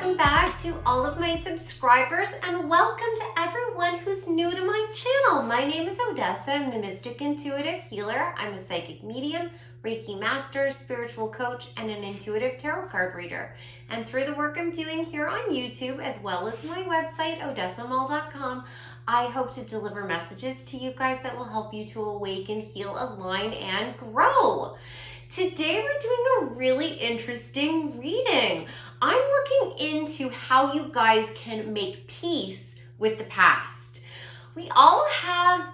welcome back to all of my subscribers, and welcome to everyone who's new to my channel. My name is Odessa. I'm the Mystic Intuitive Healer. I'm a psychic medium, Reiki master, spiritual coach, and an intuitive tarot card reader. And through the work I'm doing here on YouTube, as well as my website, odessamall.com, I hope to deliver messages to you guys that will help you to awaken, heal, align, and grow. Today we're doing a really interesting reading. I'm looking into how you guys can make peace with the past. We all have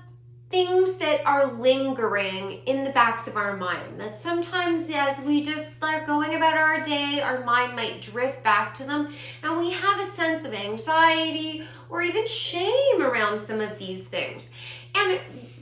things that are lingering in the backs of our mind that sometimes as we just are going about our day, our mind might drift back to them and we have a sense of anxiety or even shame around some of these things. And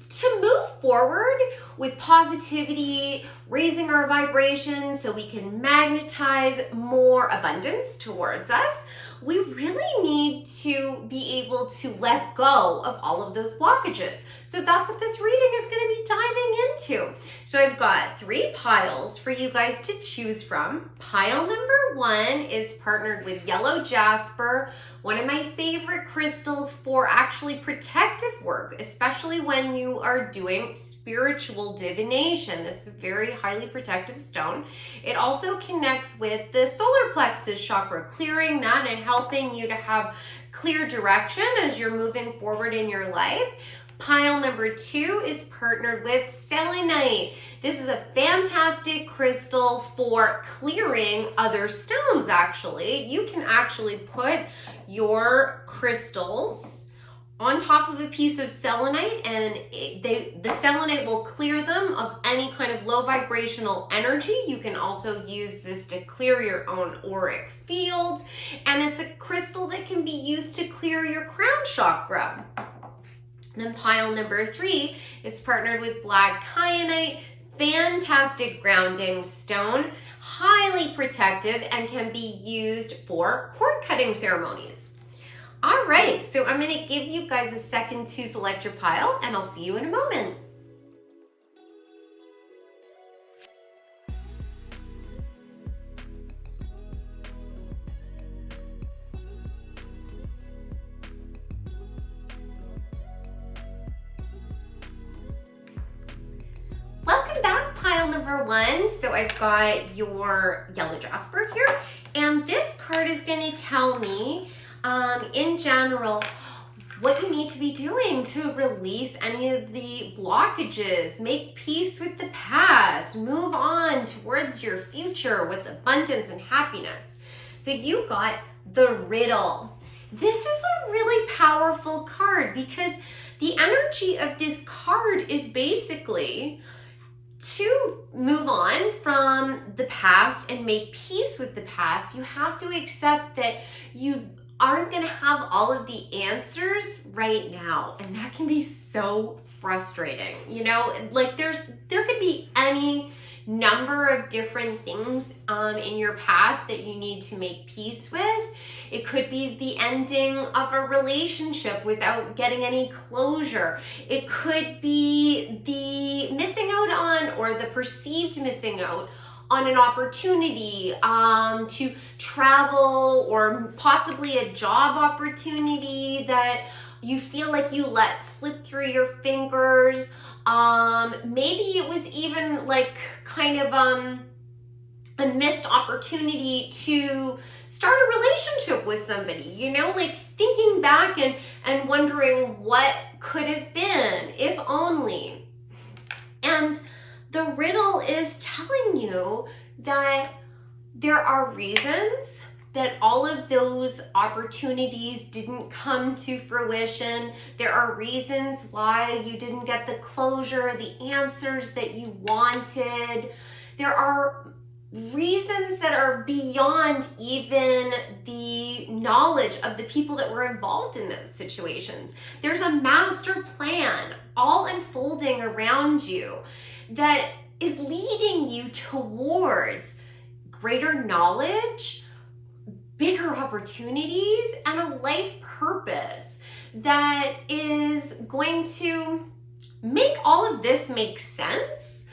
to move forward with positivity, raising our vibrations so we can magnetize more abundance towards us, we really need to be able to let go of all of those blockages. So that's what this reading is going to be diving into. So I've got 3 piles for you guys to choose from. Pile number 1 is partnered with yellow jasper, one of my favorite crystals for actually protective work, especially when you are doing spiritual divination. This is a very highly protective stone. It also connects with the solar plexus chakra, clearing that and helping you to have clear direction as you're moving forward in your life. Pile number 2 is partnered with selenite. This is a fantastic crystal for clearing other stones, actually. You can actually put your crystals on top of a piece of selenite and the selenite will clear them of any kind of low vibrational energy. You can also use this to clear your own auric field, and it's a crystal that can be used to clear your crown chakra. Then pile number 3 is partnered with black kyanite, fantastic grounding stone, highly protective, and can be used for cord cutting ceremonies. All right, so I'm going to give you guys a second to select your pile, and I'll see you in a moment. Welcome back, pile number 1. So I've got your yellow jasper here, and this card is going to tell me in general what you need to be doing to release any of the blockages, make peace with the past, move on towards your future with abundance and happiness. So you got the riddle. This is a really powerful card because the energy of this card is basically to move on from the past and make peace with the past. You have to accept that you aren't going to have all of the answers right now, and that can be so frustrating. You know, like there could be any number of different things in your past that you need to make peace with. It could be the ending of a relationship without getting any closure. It could be the missing out on or the perceived missing out on an opportunity to travel, or possibly a job opportunity that you feel like you let slip through your fingers. Maybe it was even like kind of a missed opportunity to start a relationship with somebody, you know, like thinking back and wondering what could have been, if only. And the riddle is telling you that there are reasons that all of those opportunities didn't come to fruition. There are reasons why you didn't get the closure, the answers that you wanted. There are reasons that are beyond even the knowledge of the people that were involved in those situations. There's a master plan all unfolding around you that is leading you towards greater knowledge, bigger opportunities, and a life purpose that is going to make all of this make sense,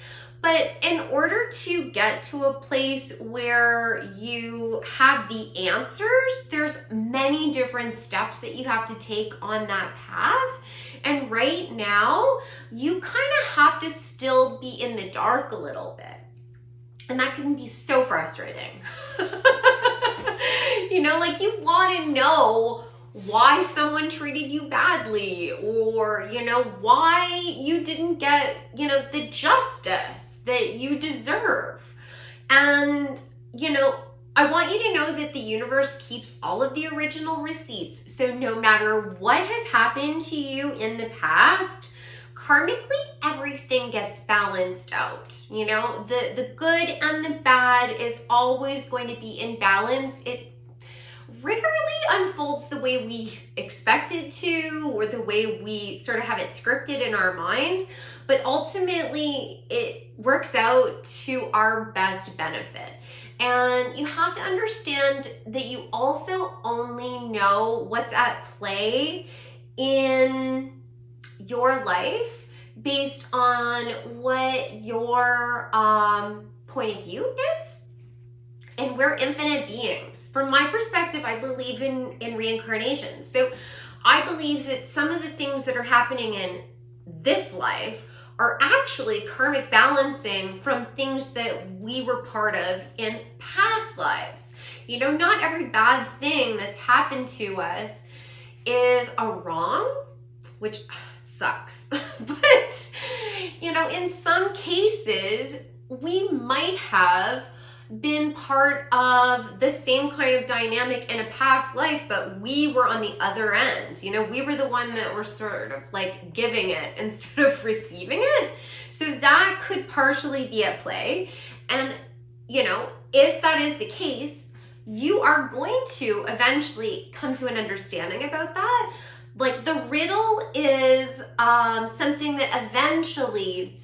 But in order to get to a place where you have the answers, there's many different steps that you have to take on that path. And right now, you kind of have to still be in the dark a little bit. And that can be so frustrating. You know, like you want to know why someone treated you badly, or, you know, why you didn't get, you know, the justice that you deserve. And, you know, I want you to know that the universe keeps all of the original receipts. So no matter what has happened to you in the past, karmically, everything gets balanced out. You know, the good and the bad is always going to be in balance. It rarely unfolds the way we expect it to, or the way we sort of have it scripted in our mind, but ultimately it works out to our best benefit. And you have to understand that you also only know what's at play in your life based on what your point of view is. And we're infinite beings. From my perspective, I believe in reincarnation. So I believe that some of the things that are happening in this life are actually karmic balancing from things that we were part of in past lives. You know, not every bad thing that's happened to us is a wrong, which sucks. But, you know, in some cases, we might have been part of the same kind of dynamic in a past life, but we were on the other end. You know, we were the one that were sort of like giving it instead of receiving it. So that could partially be at play. And, you know, if that is the case, you are going to eventually come to an understanding about that. Like the riddle is something that eventually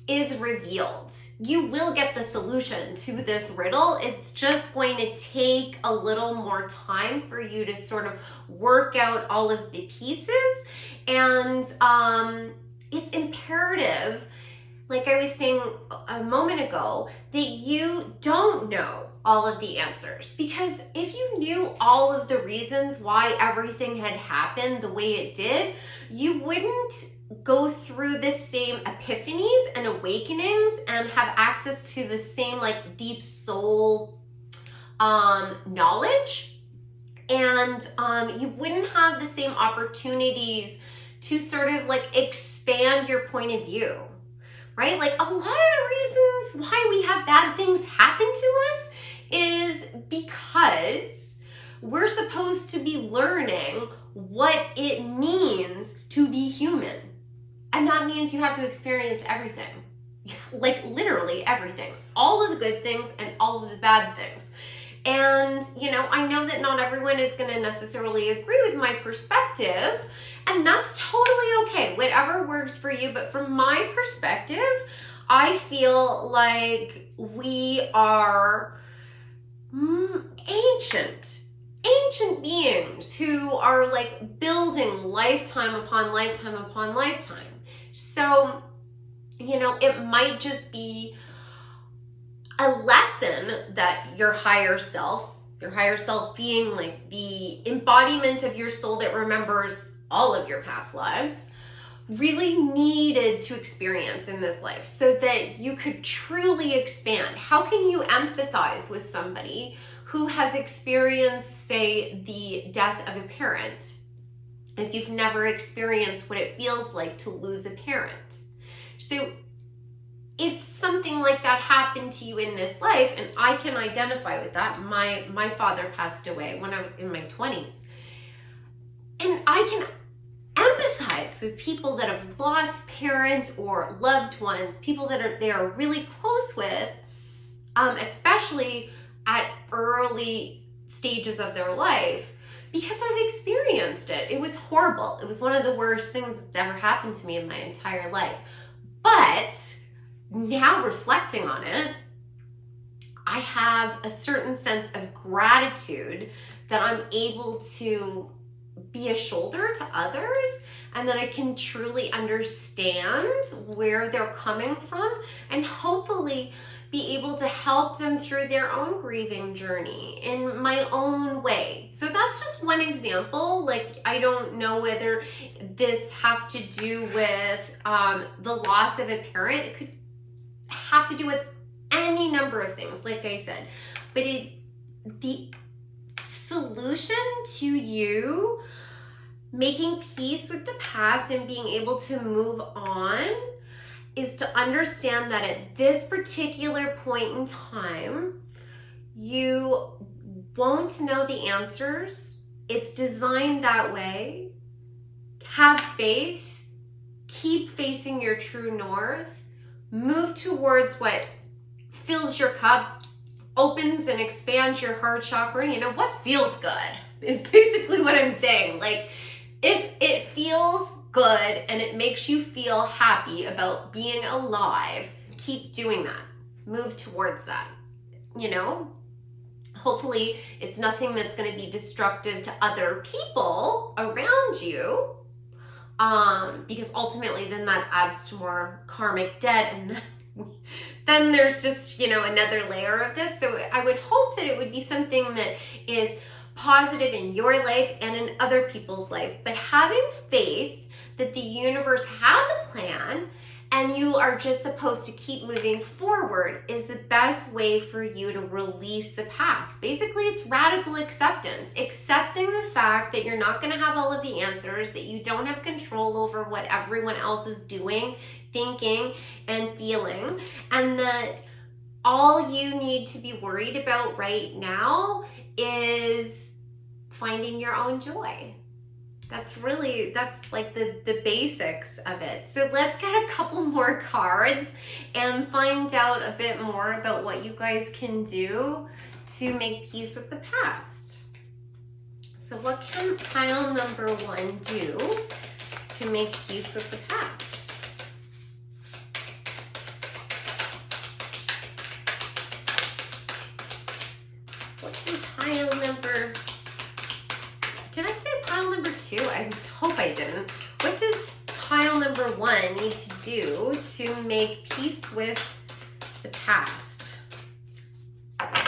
is revealed. You will get the solution to this riddle. It's just going to take a little more time for you to sort of work out all of the pieces. And it's imperative, like I was saying a moment ago, that you don't know all of the answers. Because if you knew all of the reasons why everything had happened the way it did, you wouldn't go through the same epiphanies and awakenings and have access to the same like deep soul knowledge. And you wouldn't have the same opportunities to sort of like expand your point of view, right? Like a lot of the reasons why we have bad things happen to us is because we're supposed to be learning what it means to be human. And that means you have to experience everything, like literally everything, all of the good things and all of the bad things. And, you know, I know that not everyone is going to necessarily agree with my perspective, and that's totally okay, whatever works for you. But from my perspective, I feel like we are ancient beings who are like building lifetime upon lifetime upon lifetime. So, you know, it might just be a lesson that your higher self being like the embodiment of your soul that remembers all of your past lives, really needed to experience in this life so that you could truly expand. How can you empathize with somebody who has experienced, say, the death of a parent, if you've never experienced what it feels like to lose a parent? So if something like that happened to you in this life, and I can identify with that, my father passed away when I was in my 20s, and I can empathize with people that have lost parents or loved ones, people that they are really close with, especially at early stages of their life, because I've experienced it. It was horrible. It was one of the worst things that's ever happened to me in my entire life. But now reflecting on it, I have a certain sense of gratitude that I'm able to be a shoulder to others and that I can truly understand where they're coming from, and hopefully be able to help them through their own grieving journey in my own way. So that's just one example. Like, I don't know whether this has to do with the loss of a parent. It could have to do with any number of things, like I said. But the solution to you making peace with the past and being able to move on is to understand that at this particular point in time, you won't know the answers. It's designed that way. Have faith. Keep facing your true north. Move towards what fills your cup, opens and expands your heart chakra. You know, what feels good is basically what I'm saying. Like, if it feels good and it makes you feel happy about being alive, keep doing that. Move towards that. You know, hopefully it's nothing that's going to be destructive to other people around you, because ultimately then that adds to more karmic debt, and then there's just, you know, another layer of this. So I would hope that it would be something that is positive in your life and in other people's life, but having faith that the universe has a plan and you are just supposed to keep moving forward is the best way for you to release the past. Basically, it's radical acceptance. Accepting the fact that you're not going to have all of the answers, that you don't have control over what everyone else is doing, thinking, and feeling, and that all you need to be worried about right now is finding your own joy. That's like the basics of it. So let's get a couple more cards and find out a bit more about what you guys can do to make peace with the past. So what can pile number 1 do to make peace with the past? What can pile number... Did I say pile number 2? I hope I didn't. What does pile number 1 need to do to make peace with the past? Okay.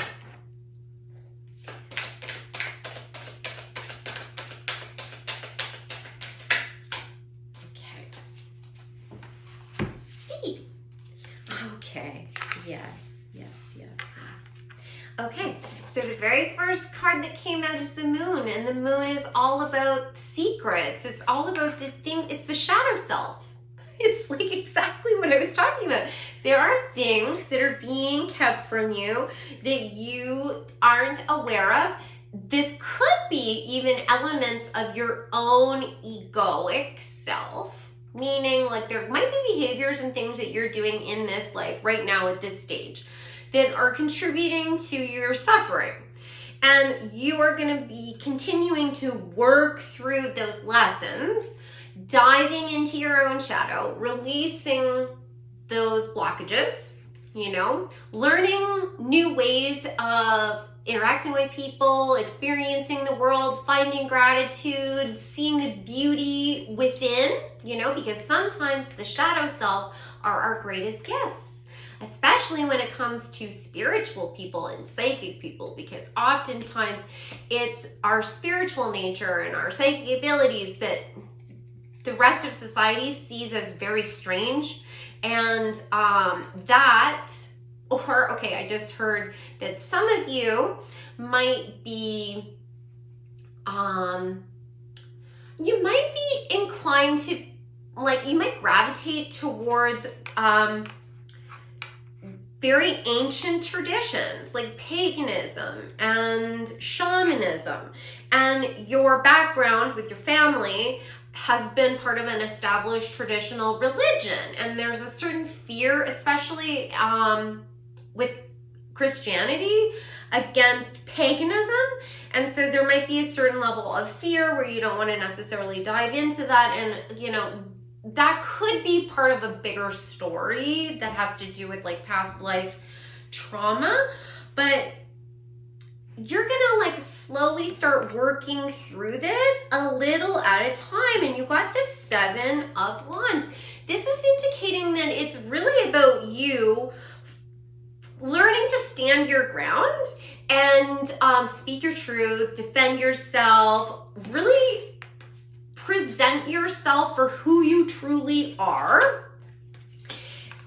See. Okay. Yes. Okay, so the very first card that came out is the moon, and the moon is all about secrets. It's all about the thing, it's the shadow self. It's like exactly what I was talking about. There are things that are being kept from you that you aren't aware of. This could be even elements of your own egoic self, meaning like there might be behaviors and things that you're doing in this life right now at this stage that are contributing to your suffering. And you are going to be continuing to work through those lessons, diving into your own shadow, releasing those blockages, you know, learning new ways of interacting with people, experiencing the world, finding gratitude, seeing the beauty within, you know, because sometimes the shadow self are our greatest gifts. Especially when it comes to spiritual people and psychic people, because oftentimes it's our spiritual nature and our psychic abilities that the rest of society sees as very strange. And I just heard that some of you might be, you might be inclined to, like, you might gravitate towards, very ancient traditions like paganism and shamanism, and your background with your family has been part of an established traditional religion, and there's a certain fear, especially with Christianity, against paganism, and so there might be a certain level of fear where you don't want to necessarily dive into that, and you know, that could be part of a bigger story that has to do with like past life trauma. But you're gonna like slowly start working through this a little at a time. And you got the 7 of Wands. This is indicating that it's really about you learning to stand your ground and speak your truth, defend yourself, really present yourself for who you truly are.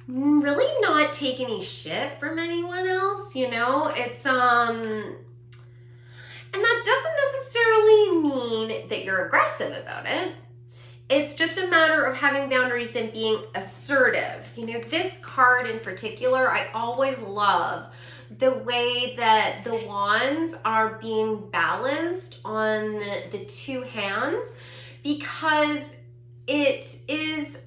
Really not take any shit from anyone else, you know? It's, and that doesn't necessarily mean that you're aggressive about it. It's just a matter of having boundaries and being assertive. You know, this card in particular, I always love the way that the wands are being balanced on the 2 hands, because it is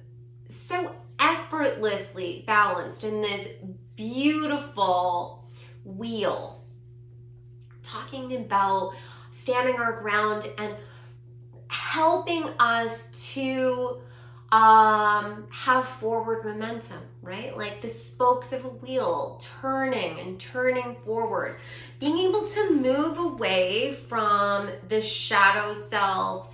so effortlessly balanced in this beautiful wheel, talking about standing our ground and helping us to have forward momentum, right? Like the spokes of a wheel turning and turning forward, being able to move away from the shadow self,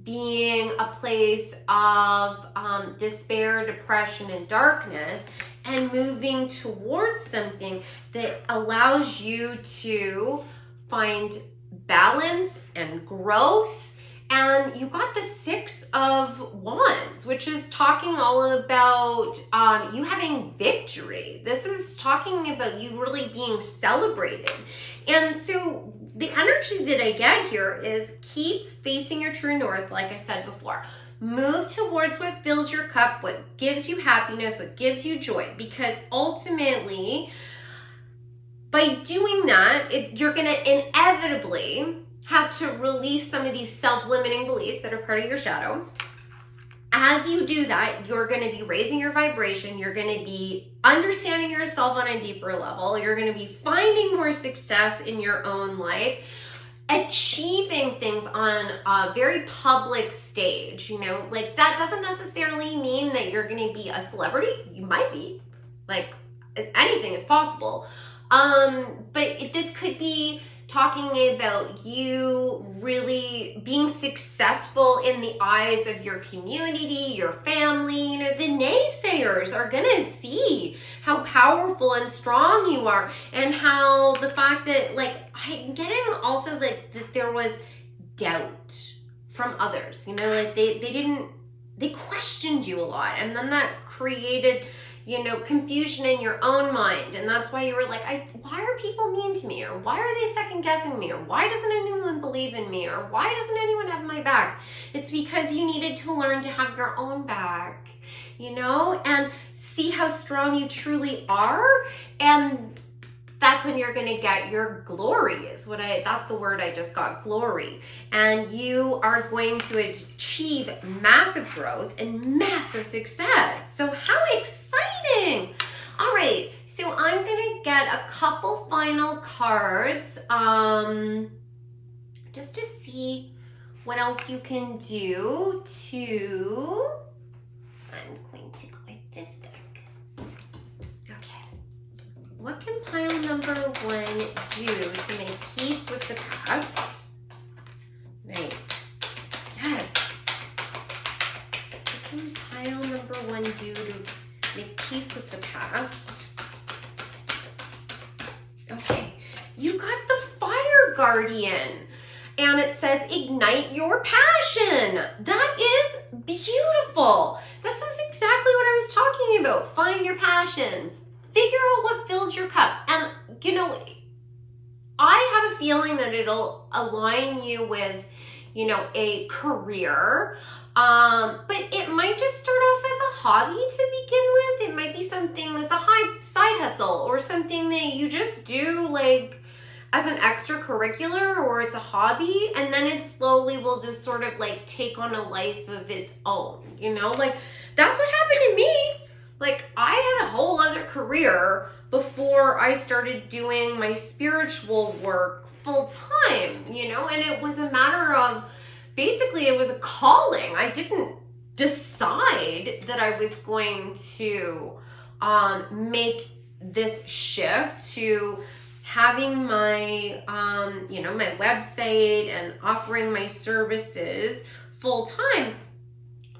being a place of despair, depression, and darkness, and moving towards something that allows you to find balance and growth. And you got the 6 of Wands, which is talking all about you having victory. This is talking about you really being celebrated. And so the energy that I get here is keep facing your true north, like I said before. Move towards what fills your cup, what gives you happiness, what gives you joy. Because ultimately, by doing that, you're going to inevitably have to release some of these self-limiting beliefs that are part of your shadow. As you do that, you're going to be raising your vibration. You're going to be understanding yourself on a deeper level. You're going to be finding more success in your own life, achieving things on a very public stage. You know, like that doesn't necessarily mean that you're going to be a celebrity. You might be, like anything is possible. But this could be talking about you really being successful in the eyes of your community, your family. You know, the naysayers are gonna see how powerful and strong you are, and how the fact that, like, I'm getting also like that there was doubt from others. You know, like they questioned you a lot, and then that created, you know, confusion in your own mind. And that's why you were like, why are people mean to me? Or why are they second guessing me? Or why doesn't anyone believe in me? Or why doesn't anyone have my back? It's because you needed to learn to have your own back, you know, and see how strong you truly are. And that's when you're going to get your glory, that's the word I just got, glory. And you are going to achieve massive growth and massive success. So how exciting. All right. So I'm going to get a couple final cards, just to see what else you can do to, I'm going to go with this deck. What can pile number 1 do to make peace with the past? Nice. Yes. What can pile number 1 do to make peace with the past? Okay. You got the Fire Guardian. And it says, ignite your passion. That is beautiful. This is exactly what I was talking about. Find your passion. Figure out what fills your cup. And, you know, I have a feeling that it'll align you with, you know, a career. But it might just start off as a hobby to begin with. It might be something that's a side hustle, or something that you just do like as an extracurricular, or it's a hobby. And then it slowly will just sort of like take on a life of its own, you know? Like, that's what happened to me. Like, I had a whole other career before I started doing my spiritual work full time, you know, and it was a matter of, basically it was a calling. I didn't decide that I was going to make this shift to having my, my website and offering my services full time,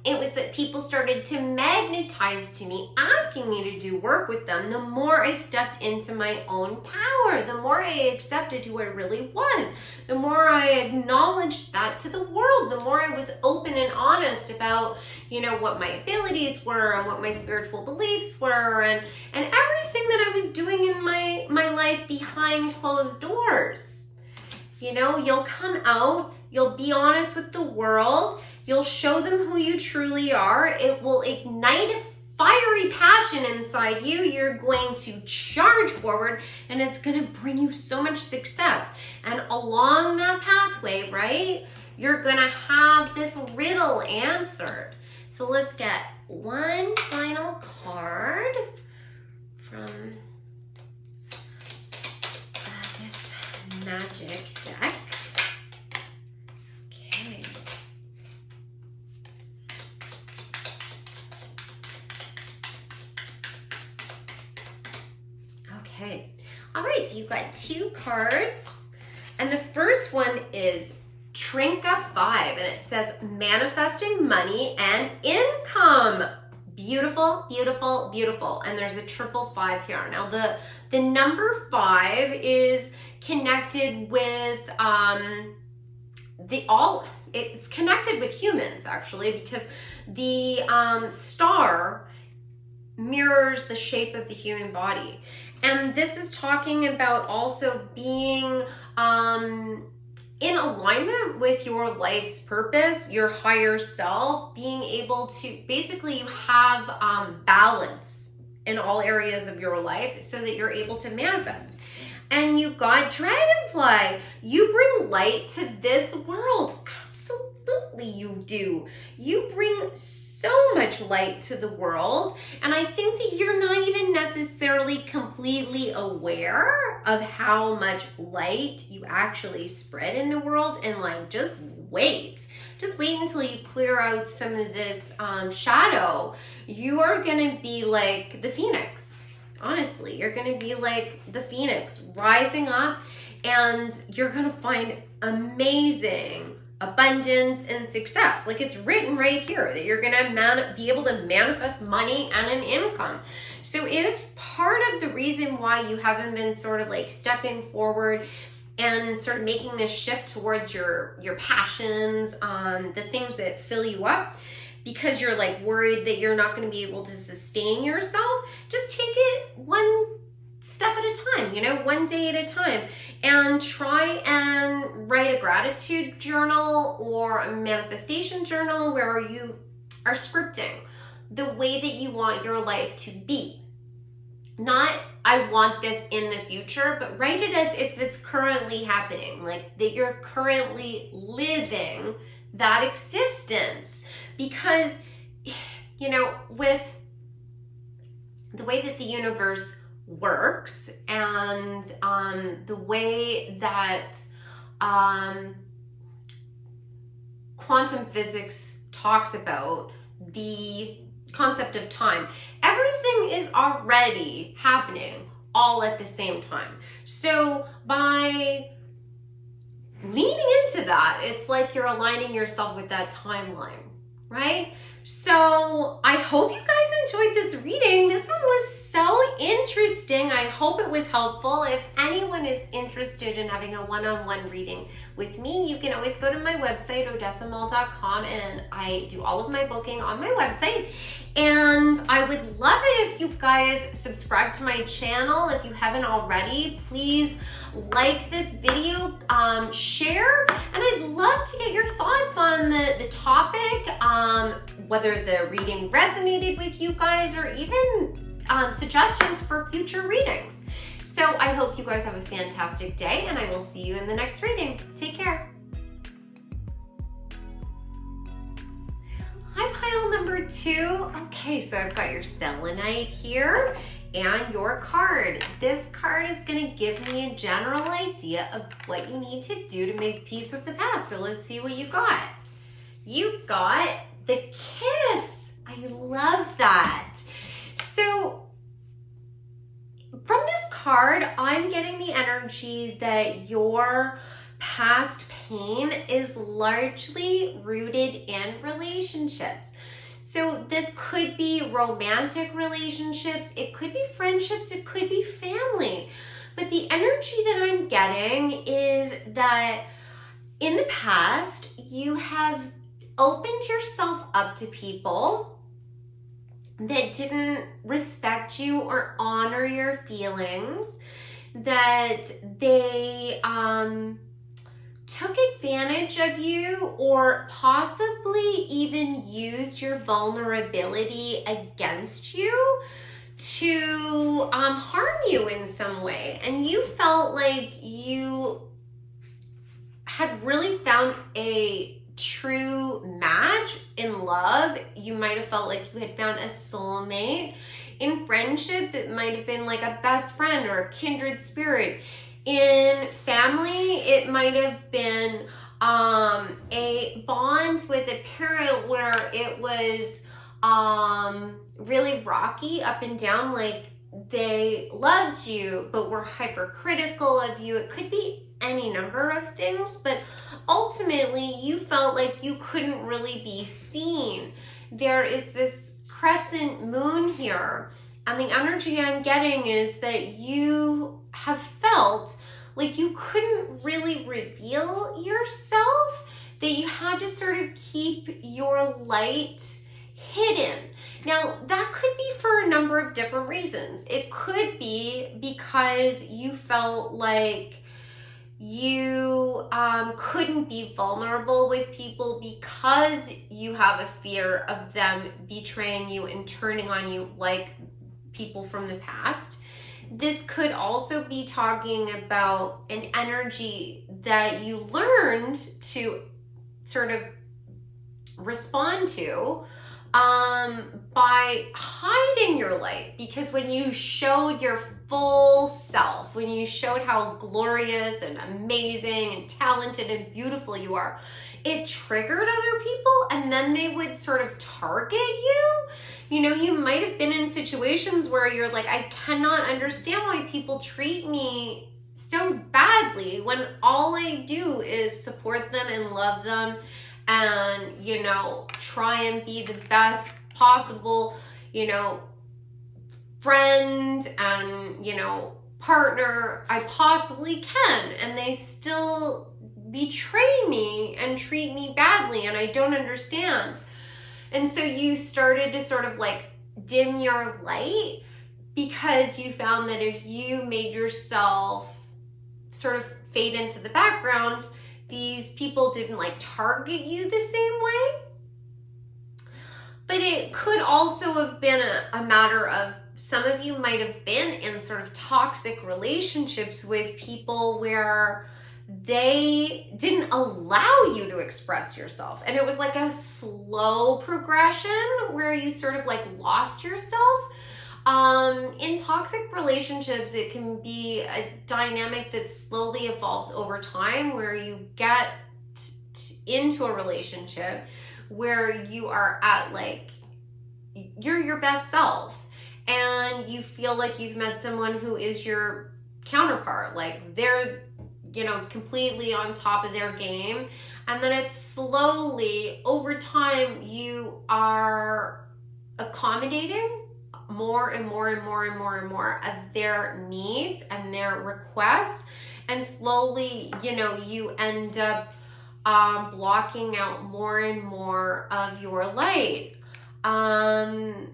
it was that people started to magnetize to me, asking me to do work with them. The more I stepped into my own power, the more I accepted who I really was, the more I acknowledged that to the world, the more I was open and honest about, what my abilities were and what my spiritual beliefs were and everything that I was doing in my life behind closed doors. You'll come out, you'll be honest with the world, you'll show them who you truly are. It will ignite a fiery passion inside you. You're going to charge forward, and it's going to bring you so much success. And along that pathway, right, you're going to have this riddle answered. So let's get one final card from this magic deck. Okay. All right, so you've got 2 cards, and the first one is Trinka 5, and it says manifesting money and income. Beautiful, beautiful, beautiful. And there's a 555 here. Now the number 5 is connected with it's connected with humans, actually, because the star mirrors the shape of the human body. And this is talking about also being in alignment with your life's purpose, your higher self, being able to basically have balance in all areas of your life so that you're able to manifest. And you got Dragonfly. You bring light to this world. Absolutely you do. You bring so much light to the world, and I think that you're not even necessarily completely aware of how much light you actually spread in the world. And just wait until you clear out some of this shadow. You are gonna be like the phoenix. Honestly, you're gonna be like the phoenix rising up, and you're gonna find amazing abundance and success. It's written right here that you're gonna be able to manifest money and an income. So if part of the reason why you haven't been sort of stepping forward and sort of making this shift towards your passions, the things that fill you up, because you're worried that you're not going to be able to sustain yourself, just take it one step at a time, one day at a time, and try and write a gratitude journal or a manifestation journal where you are scripting the way that you want your life to be. Not, I want this in the future, but write it as if it's currently happening, that you're currently living that existence. Because, with the way that the universe works and the way that quantum physics talks about the concept of time, everything is already happening all at the same time. So by leaning into that, it's like you're aligning yourself with that timeline, right? So I hope you guys enjoyed this reading. This one was so interesting. I hope it was helpful. If anyone is interested in having a one-on-one reading with me, you can always go to my website, odessamall.com, and I do all of my booking on my website. And I would love it if you guys subscribe to my channel. If you haven't already, please like this video, share, and I'd love to get your thoughts on the topic, whether the reading resonated with you guys or even suggestions for future readings. So I hope you guys have a fantastic day, and I will see you in the next reading. Take care. Hi, pile number 2. Okay, so I've got your selenite here and your card. This card is going to give me a general idea of what you need to do to make peace with the past. So let's see what you got. You got the kiss. I love that. So from this card, I'm getting the energy that your past pain is largely rooted in relationships. So this could be romantic relationships, it could be friendships, it could be family. But the energy that I'm getting is that in the past, you have opened yourself up to people that didn't respect you or honor your feelings, that they took advantage of you or possibly even used your vulnerability against you to harm you in some way. And you felt like you had really found a true match in love. You might have felt like you had found a soulmate. In friendship, it might have been like a best friend or a kindred spirit. In family, it might have been a bond with a parent where it was really rocky up and down, like they loved you but were hypercritical of you. It could be any number of things, but ultimately you felt like you couldn't really be seen. There is this crescent moon here, and the energy I'm getting is that you have felt like you couldn't really reveal yourself, that you had to sort of keep your light hidden. Now, that could be for a number of different reasons. It could be because you felt like you couldn't be vulnerable with people because you have a fear of them betraying you and turning on you like people from the past. This could also be talking about an energy that you learned to sort of respond to by hiding your light, because when you showed your full self, when you showed how glorious and amazing and talented and beautiful you are, it triggered other people, and then they would sort of target you. You know, you might have been in situations where you're like, I cannot understand why people treat me so badly when all I do is support them and love them and, you know, try and be the best possible, you know, friend and, you know, partner I possibly can, and they still betray me and treat me badly, and I don't understand. And so you started to sort of like dim your light because you found that if you made yourself sort of fade into the background, these people didn't like target you the same way. But it could also have been a matter of some of you might have been in sort of toxic relationships with people where they didn't allow you to express yourself. And it was like a slow progression where you sort of like lost yourself. In toxic relationships, it can be a dynamic that slowly evolves over time, where you get into a relationship where you are at like, you're your best self, and you feel like you've met someone who is your counterpart, like they're, you know, completely on top of their game. And then it's slowly over time you are accommodating more and more and more and more and more of their needs and their requests, and slowly, you know, you end up blocking out more and more of your light. And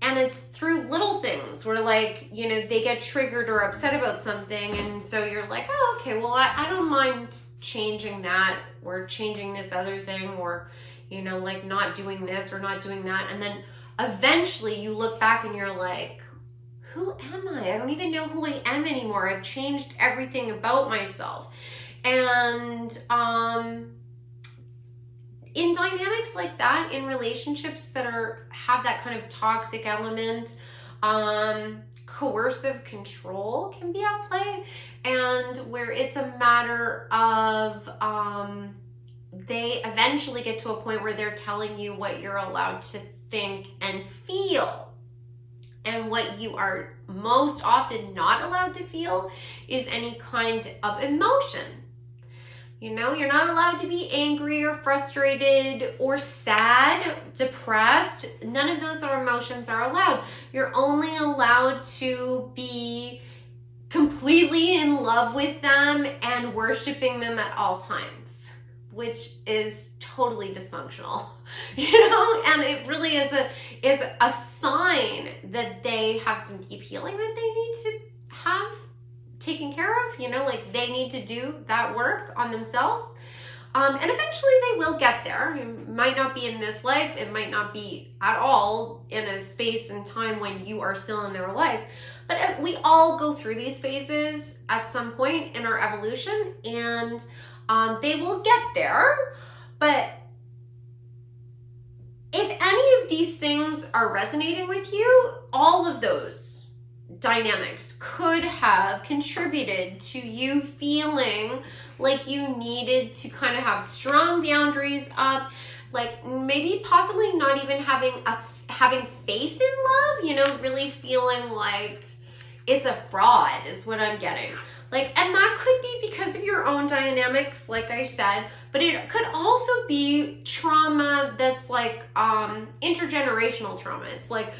it's through little things where, like, you know, they get triggered or upset about something, and so you're like, oh, okay, well, I don't mind changing that, or changing this other thing, or, you know, like not doing this or not doing that. And then eventually you look back and you're like, who am I? I don't even know who I am anymore. I've changed everything about myself. And in dynamics like that, in relationships that have that kind of toxic element, coercive control can be at play, and where it's a matter of they eventually get to a point where they're telling you what you're allowed to think and feel and what you are most often not allowed to feel is any kind of emotion. You know, you're not allowed to be angry or frustrated or sad, depressed. None of those emotions are allowed. You're only allowed to be completely in love with them and worshiping them at all times, which is totally dysfunctional, you know, and it really is a sign that they have some deep healing that they need to have taken care of, you know, like they need to do that work on themselves. And eventually they will get there. It might not be in this life. It might not be at all in a space and time when you are still in their life. But we all go through these phases at some point in our evolution, and they will get there. But if any of these things are resonating with you, all of those dynamics could have contributed to you feeling like you needed to kind of have strong boundaries up, like maybe possibly not even having faith in love, you know, really feeling like it's a fraud is what I'm getting. Like, and that could be because of your own dynamics, like I said, but it could also be trauma that's like intergenerational trauma. It's like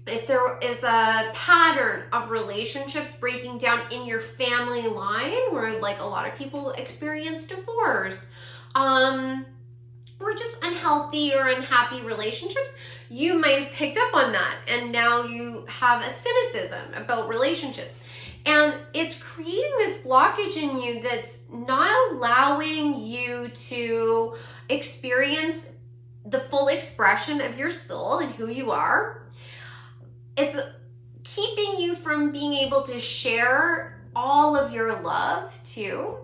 if there is a pattern of relationships breaking down in your family line where like a lot of people experience divorce, or just unhealthy or unhappy relationships, you might have picked up on that and now you have a cynicism about relationships. And it's creating this blockage in you that's not allowing you to experience the full expression of your soul and who you are. It's keeping you from being able to share all of your love too,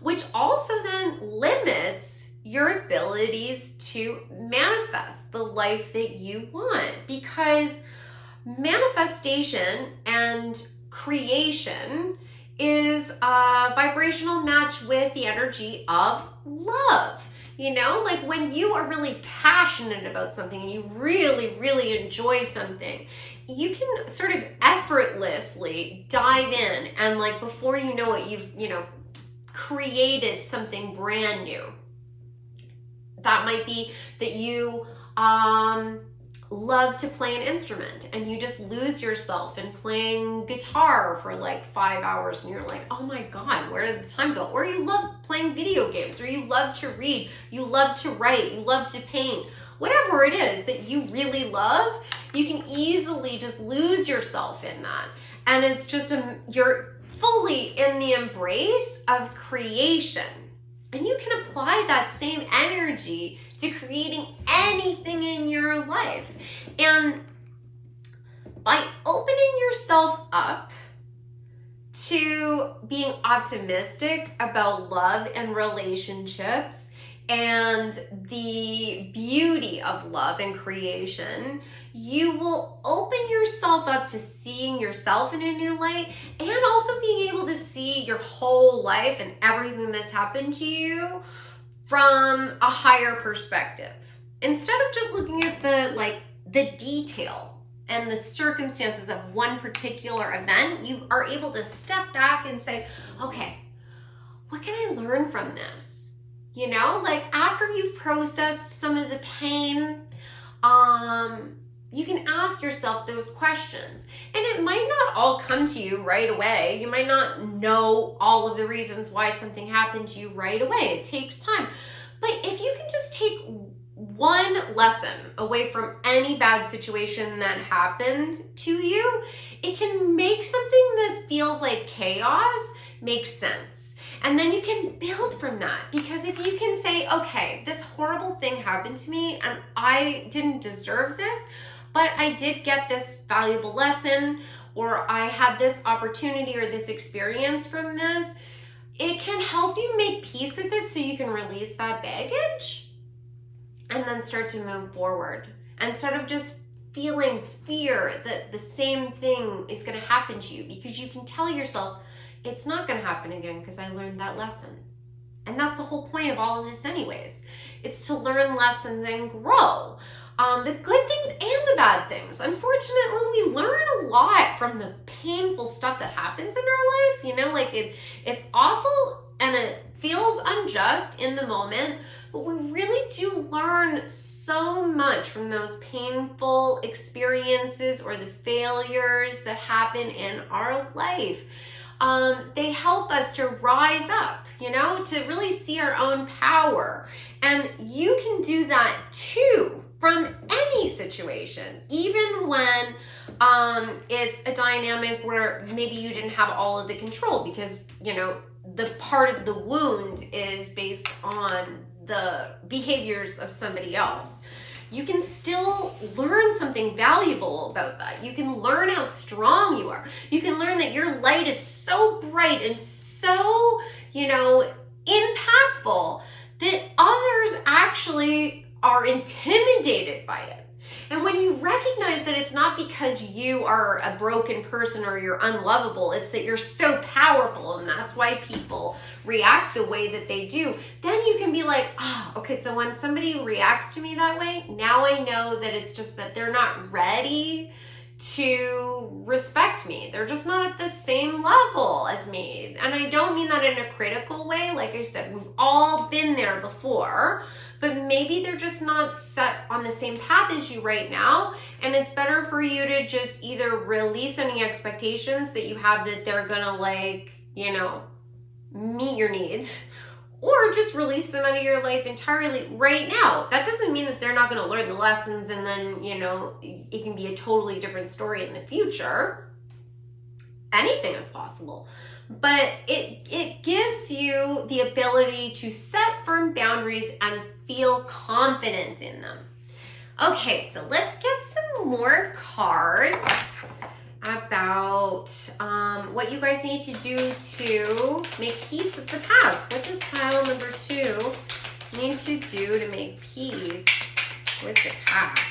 which also then limits your abilities to manifest the life that you want, because manifestation and creation is a vibrational match with the energy of love. You know, like when you are really passionate about something and you really, really enjoy something, you can sort of effortlessly dive in, and like before you know it, you've, you know, created something brand new. That might be that you love to play an instrument and you just lose yourself in playing guitar for like 5 hours and you're like, oh my God, where did the time go? Or you love playing video games, or you love to read, you love to write, you love to paint. Whatever it is that you really love, you can easily just lose yourself in that. And it's just, you're fully in the embrace of creation. And you can apply that same energy to creating anything in your life. And by opening yourself up to being optimistic about love and relationships and the beauty of love and creation, you will open yourself up to seeing yourself in a new light, and also being able to see your whole life and everything that's happened to you from a higher perspective. Instead of just looking at the detail and the circumstances of one particular event, you are able to step back and say, okay, what can I learn from this? You know, like after you've processed some of the pain, you can ask yourself those questions. And it might not all come to you right away. You might not know all of the reasons why something happened to you right away. It takes time. But if you can just take one lesson away from any bad situation that happened to you, it can make something that feels like chaos make sense. And then you can build from that, because if you can say, okay, this horrible thing happened to me and I didn't deserve this, but I did get this valuable lesson, or I had this opportunity or this experience from this, it can help you make peace with it so you can release that baggage and then start to move forward. Instead of just feeling fear that the same thing is going to happen to you, because you can tell yourself, it's not going to happen again because I learned that lesson. And that's the whole point of all of this anyways. It's to learn lessons and grow. the good things and the bad things. Unfortunately, we learn a lot from the painful stuff that happens in our life. You know, like it's awful and it feels unjust in the moment, but we really do learn so much from those painful experiences or the failures that happen in our life. They help us to rise up, you know, to really see our own power. And you can do that too from any situation, even when it's a dynamic where maybe you didn't have all of the control because, you know, the part of the wound is based on the behaviors of somebody else. You can still learn something valuable about that. You can learn how strong you are. You can learn that your light is so bright and so, you know, impactful that others actually are intimidated by it. And when you recognize that it's not because you are a broken person or you're unlovable, it's that you're so powerful and that's why people react the way that they do, then you can be like, oh, okay, so when somebody reacts to me that way, now I know that it's just that they're not ready to respect me. They're just not at the same level as me. And I don't mean that in a critical way. Like I said, we've all been there before, but maybe they're just not set on the same path as you right now. And it's better for you to just either release any expectations that you have that they're gonna, like, you know, meet your needs, or just release them out of your life entirely right now. That doesn't mean that they're not gonna learn the lessons and then, you know, it can be a totally different story in the future. Anything is possible. But it gives you the ability to set firm boundaries and feel confident in them. Okay, so let's get some more cards about what you guys need to do to make peace with the past. What does pile number 2 need to do to make peace with the past?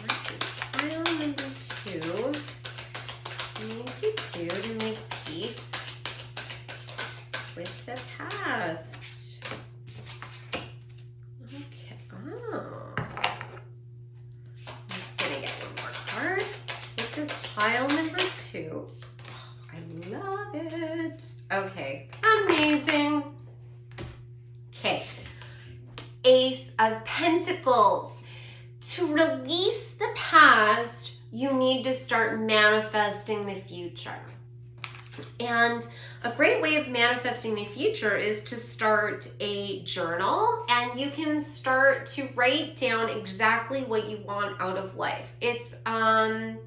What does pile number 2 need to do to make peace with the past? Okay. Oh. I'm gonna get one more card. This is pile number 2. Oh, I love it. Okay. Amazing. Okay. Ace of Pentacles. To release the past, you need to start manifesting the future. And a great way of manifesting the future is to start a journal, and you can start to write down exactly what you want out of life. It's an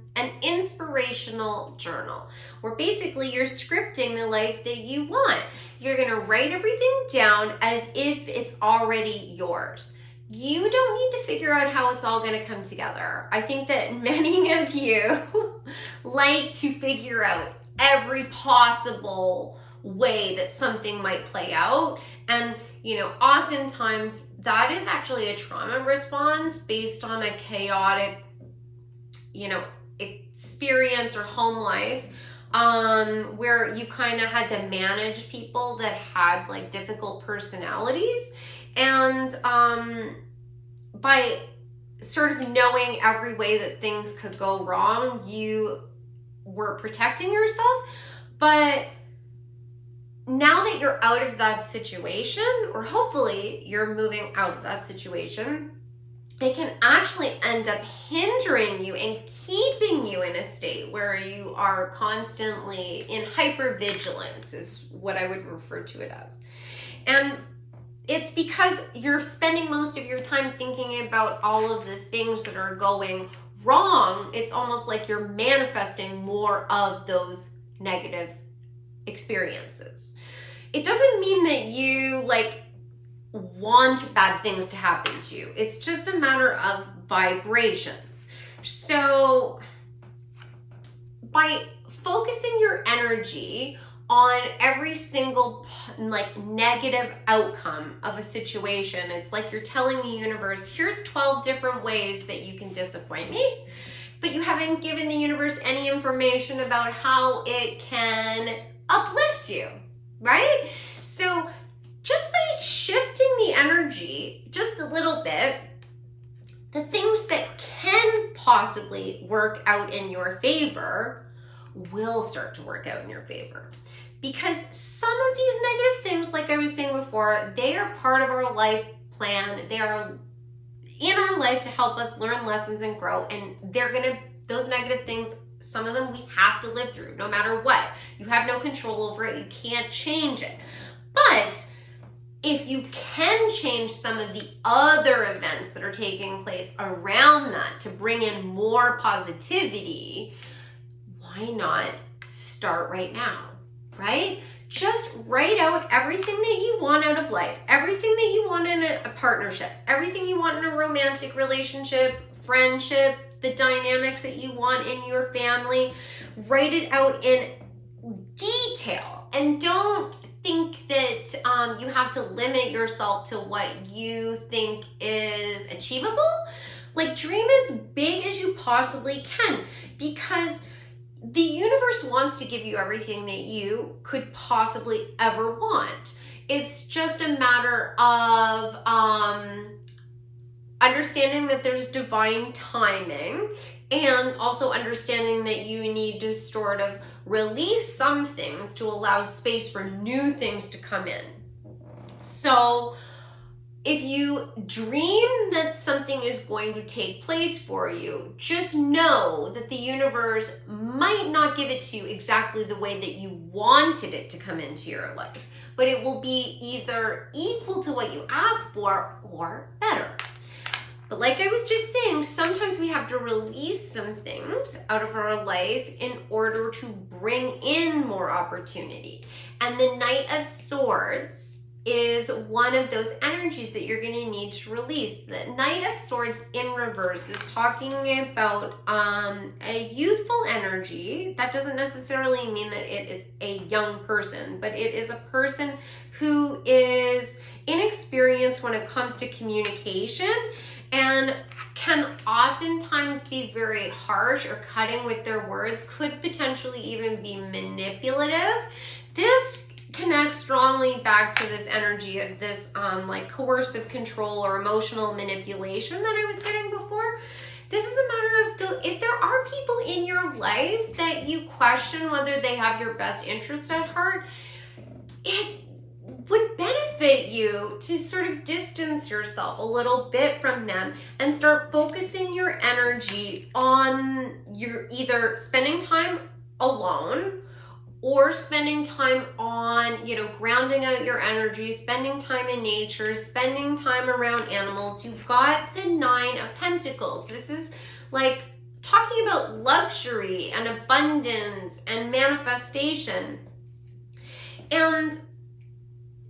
inspirational journal where basically you're scripting the life that you want. You're going to write everything down as if it's already yours. You don't need to figure out how it's all going to come together. I think that many of you like to figure out every possible way that something might play out. And, you know, oftentimes that is actually a trauma response based on a chaotic, you know, experience or home life, where you kind of had to manage people that had like difficult personalities. And by sort of knowing every way that things could go wrong, you were protecting yourself. But now that you're out of that situation, or hopefully you're moving out of that situation, it can actually end up hindering you and keeping you in a state where you are constantly in hypervigilance, is what I would refer to it as. And it's because you're spending most of your time thinking about all of the things that are going wrong. It's almost like you're manifesting more of those negative experiences. It doesn't mean that you like want bad things to happen to you. It's just a matter of vibrations. So by focusing your energy on every single like negative outcome of a situation, it's like you're telling the universe, here's 12 different ways that you can disappoint me, but you haven't given the universe any information about how it can uplift you, right? So energy just a little bit, the things that can possibly work out in your favor will start to work out in your favor. Because some of these negative things, like I was saying before, they are part of our life plan. They are in our life to help us learn lessons and grow. And those negative things, some of them we have to live through no matter what. You have no control over it. You can't change it. But if you can change some of the other events that are taking place around that to bring in more positivity, why not start right now, right? Just write out everything that you want out of life, everything that you want in a partnership, everything you want in a romantic relationship, friendship, the dynamics that you want in your family. Write it out in detail, and don't think that you have to limit yourself to what you think is achievable. Like, dream as big as you possibly can, because the universe wants to give you everything that you could possibly ever want. It's just a matter of understanding that there's divine timing, and also understanding that you need to sort of release some things to allow space for new things to come in. So if you dream that something is going to take place for you, just know that the universe might not give it to you exactly the way that you wanted it to come into your life, but it will be either equal to what you asked for or better. But like I was just saying, sometimes we have to release some things out of our life in order to bring in more opportunity. And the Knight of Swords is one of those energies that you're going to need to release. The Knight of Swords in reverse is talking about a youthful energy. That doesn't necessarily mean that it is a young person, but it is a person who is inexperienced when it comes to communication and can oftentimes be very harsh or cutting with their words, could potentially even be manipulative. This connects strongly back to this energy of this like coercive control or emotional manipulation that I was getting before. This is a matter of if there are people in your life that you question whether they have your best interest at heart, it would benefit you to sort of distance yourself a little bit from them and start focusing your energy on your either spending time alone or spending time on, grounding out your energy, spending time in nature, spending time around animals. You've got the Nine of Pentacles. This is like talking about luxury and abundance and manifestation. And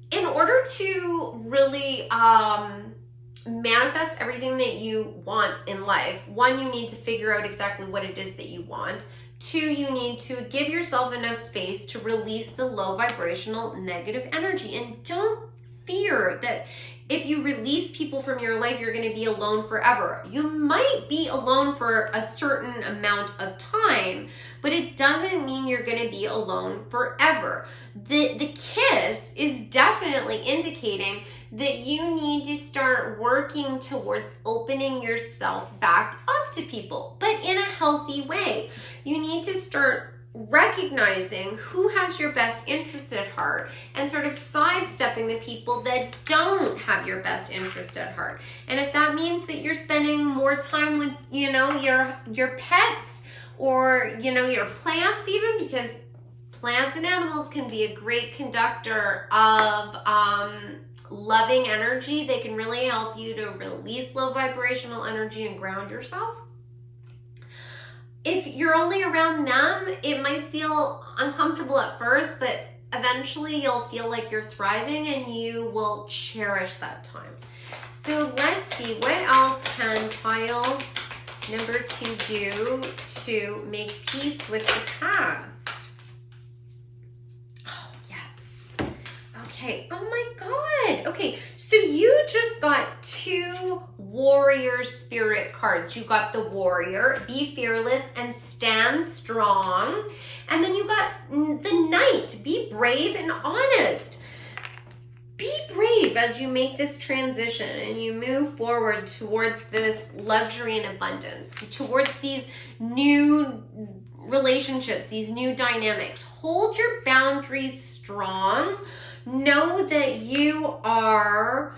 in order to really manifest everything that you want in life, one, you need to figure out exactly what it is that you want. Two, you need to give yourself enough space to release the low vibrational negative energy. And don't fear that if you release people from your life, you're going to be alone forever. You might be alone for a certain amount of time, but it doesn't mean you're going to be alone forever. The kiss is definitely indicating that you need to start working towards opening yourself back up to people, but in a healthy way. You need to start recognizing who has your best interest at heart and sort of sidestepping the people that don't have your best interest at heart. And if that means that you're spending more time with, your pets or, your plants even, because plants and animals can be a great conductor of loving energy. They can really help you to release low vibrational energy and ground yourself. If you're only around them, it might feel uncomfortable at first, but eventually you'll feel like you're thriving and you will cherish that time. So let's see, what else can pile number 2 do to make peace with the past? Oh, yes. Okay. Oh my God. Okay. So you just got 2 warrior spirit cards. You got the warrior, be fearless and stand strong. And then you got the knight, be brave and honest. be brave as you make this transition and you move forward towards this luxury and abundance, towards these new relationships, these new dynamics. Hold your boundaries strong. Know that you are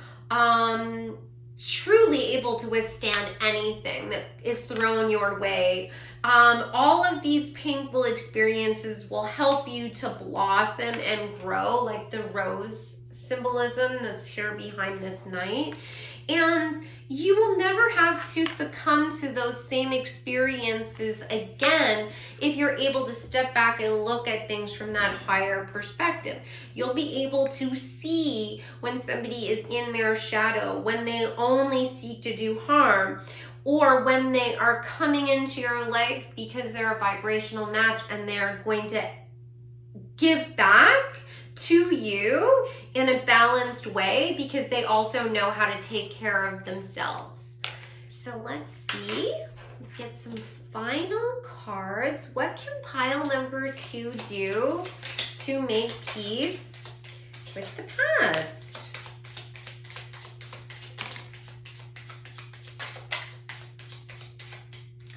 truly able to withstand anything that is thrown your way. All of these painful experiences will help you to blossom and grow, like the rose symbolism that's here behind this knight. And you will never have to succumb to those same experiences again if you're able to step back and look at things from that higher perspective. You'll be able to see when somebody is in their shadow, when they only seek to do harm, or when they are coming into your life because they're a vibrational match and they're going to give back to you in a balanced way because they also know how to take care of themselves. So let's see. Let's get some final cards. What can pile number 2 do to make peace with the past?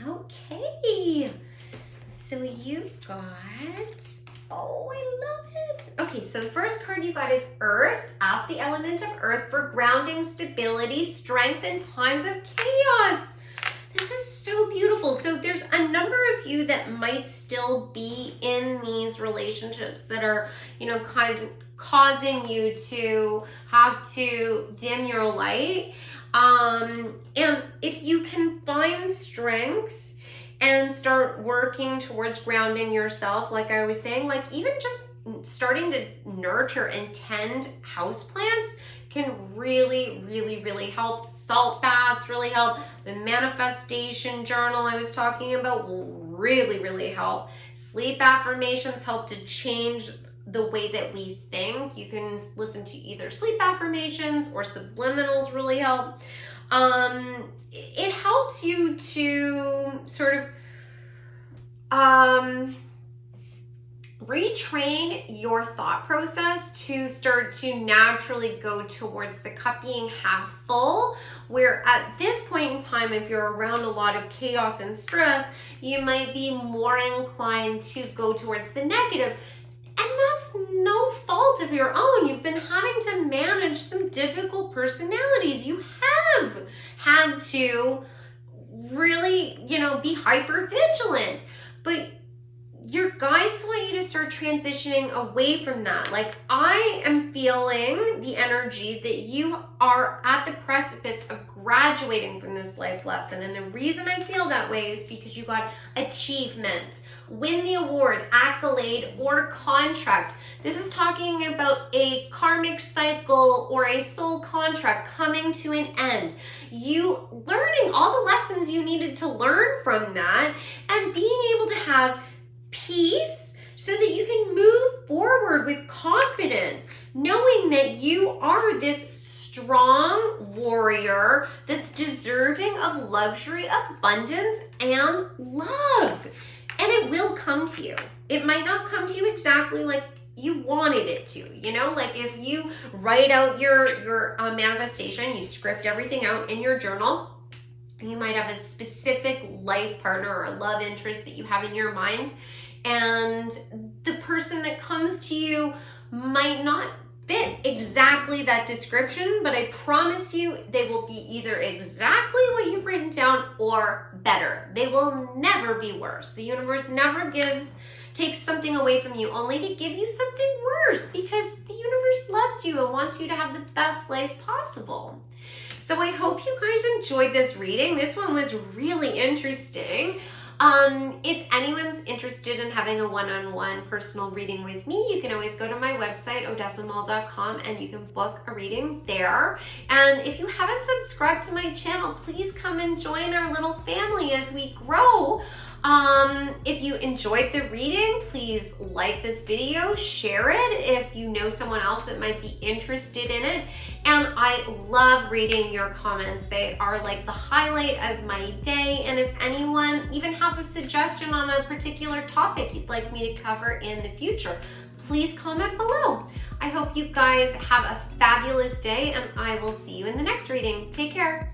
Okay. So you got... Oh, I love it. Okay, so the first card you got is Earth. Ask the element of Earth for grounding, stability, strength in times of chaos. This is so beautiful. So there's a number of you that might still be in these relationships that are, you know, causing you to have to dim your light. And if you can find strength and start working towards grounding yourself, like I was saying, like even just starting to nurture and tend houseplants can really, really, really help. Salt baths really help. The manifestation journal I was talking about will really, really help. Sleep affirmations help to change the way that we think. You can listen to either sleep affirmations or subliminals really help. It helps you to sort of retrain your thought process to start to naturally go towards the cup being half full, where at this point in time, if you're around a lot of chaos and stress, you might be more inclined to go towards the negative. And that's no fault of your own. You've been having to manage some difficult personalities. You have had to really, you know, be hyper vigilant. But your guides want you to start transitioning away from that. Like, I am feeling the energy that you are at the precipice of graduating from this life lesson. And the reason I feel that way is because you got achievement, win the award, accolade, or contract. This is talking about a karmic cycle or a soul contract coming to an end. You learning all the lessons you needed to learn from that and being able to have peace so that you can move forward with confidence, knowing that you are this strong warrior that's deserving of luxury, abundance, and love. And it will come to you. It might not come to you exactly like you wanted it to, you know, like if you write out your manifestation, you script everything out in your journal, you might have a specific life partner or a love interest that you have in your mind, and the person that comes to you might not fit exactly that description, but I promise you they will be either exactly what you've written down or better. They will never be worse. The universe never takes something away from you only to give you something worse, because the universe loves you and wants you to have the best life possible. So I hope you guys enjoyed this reading. This one was really interesting. If anyone's interested in having a one-on-one personal reading with me, you can always go to my website, odessamall.com, and you can book a reading there. And if you haven't subscribed to my channel, please come and join our little family as we grow. If you enjoyed the reading, please like this video, share it if you know someone else that might be interested in it. And I love reading your comments. They are like the highlight of my day. And if anyone even has a suggestion on a particular topic you'd like me to cover in the future, please comment below. I hope you guys have a fabulous day, and I will see you in the next reading. Take care.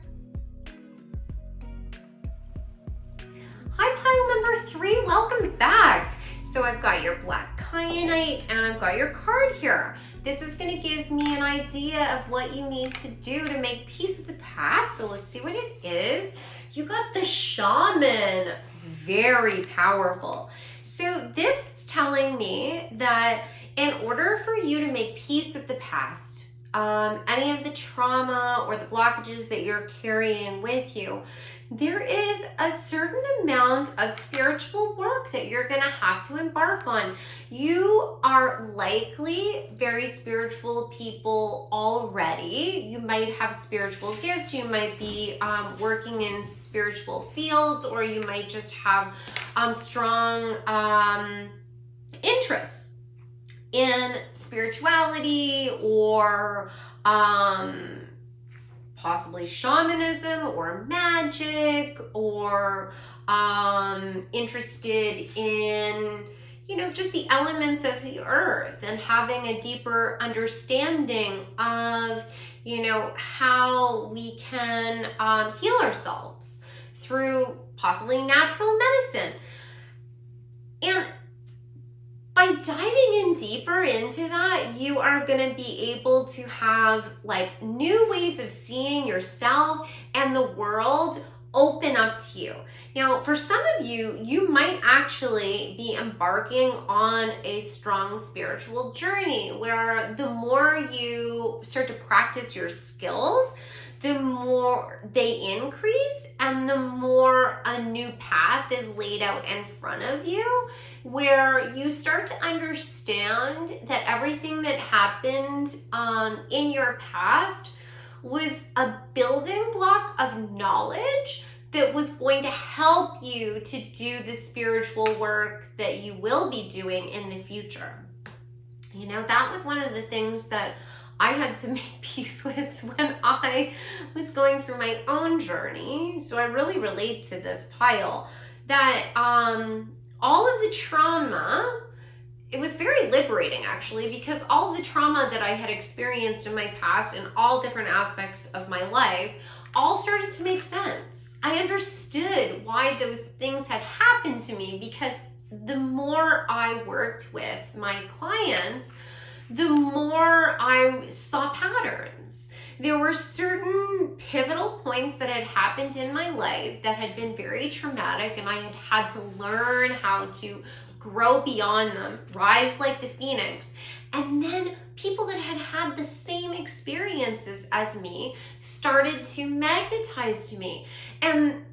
Hi, pile number 3, welcome back. So I've got your black kyanite and I've got your card here. This is going to give me an idea of what you need to do to make peace with the past. So let's see what it is. You got the shaman, very powerful. So this is telling me that in order for you to make peace with the past, any of the trauma or the blockages that you're carrying with you, there is a certain amount of spiritual work that you're going to have to embark on. You are likely very spiritual people already. You might have spiritual gifts. You might be working in spiritual fields, or you might just have strong interests in spirituality or possibly shamanism or magic, or interested in, just the elements of the earth and having a deeper understanding of, how we can heal ourselves through possibly natural medicine. And by diving in deeper into that, you are going to be able to have like new ways of seeing yourself and the world open up to you. Now, for some of you, you might actually be embarking on a strong spiritual journey where the more you start to practice your skills, the more they increase and the more a new path is laid out in front of you, where you start to understand that everything that happened in your past was a building block of knowledge that was going to help you to do the spiritual work that you will be doing in the future. That was one of the things that I had to make peace with when I was going through my own journey. So I really relate to this pile, that all of the trauma, it was very liberating actually, because all of the trauma that I had experienced in my past in all different aspects of my life all started to make sense. I understood why those things had happened to me, because the more I worked with my clients, the more I saw patterns. There were certain pivotal points that had happened in my life that had been very traumatic, and I had had to learn how to grow beyond them, rise like the phoenix. And then people that had had the same experiences as me started to magnetize to me. And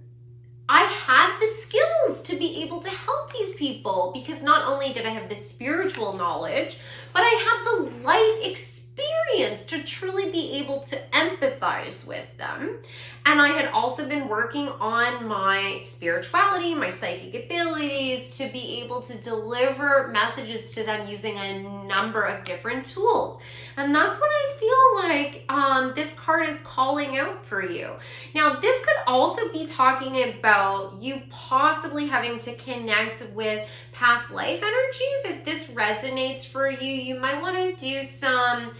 I had the skills to be able to help these people, because not only did I have the spiritual knowledge, but I had the life experience to truly be able to empathize with them. And I had also been working on my spirituality, my psychic abilities, to be able to deliver messages to them using a number of different tools. And that's what I feel like this card is calling out for you. Now, this could also be talking about you possibly having to connect with past life energies. If this resonates for you, you might want to do some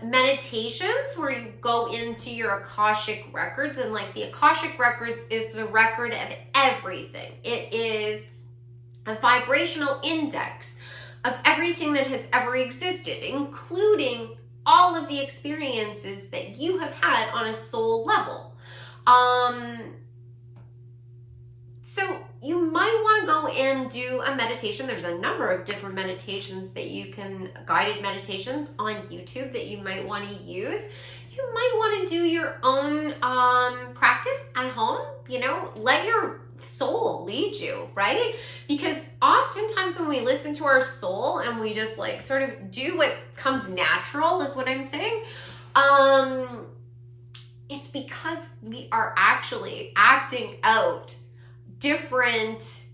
meditations where you go into your Akashic records. And like the Akashic records is the record of everything. It is a vibrational index of everything that has ever existed, including all of the experiences that you have had on a soul level. So you might want to go and do a meditation. There's a number of different meditations that you can, guided meditations on YouTube that you might want to use. You might want to do your own practice at home, let your soul lead you, right? Because oftentimes when we listen to our soul and we just like sort of do what comes natural, is what I'm saying, it's because we are actually acting out different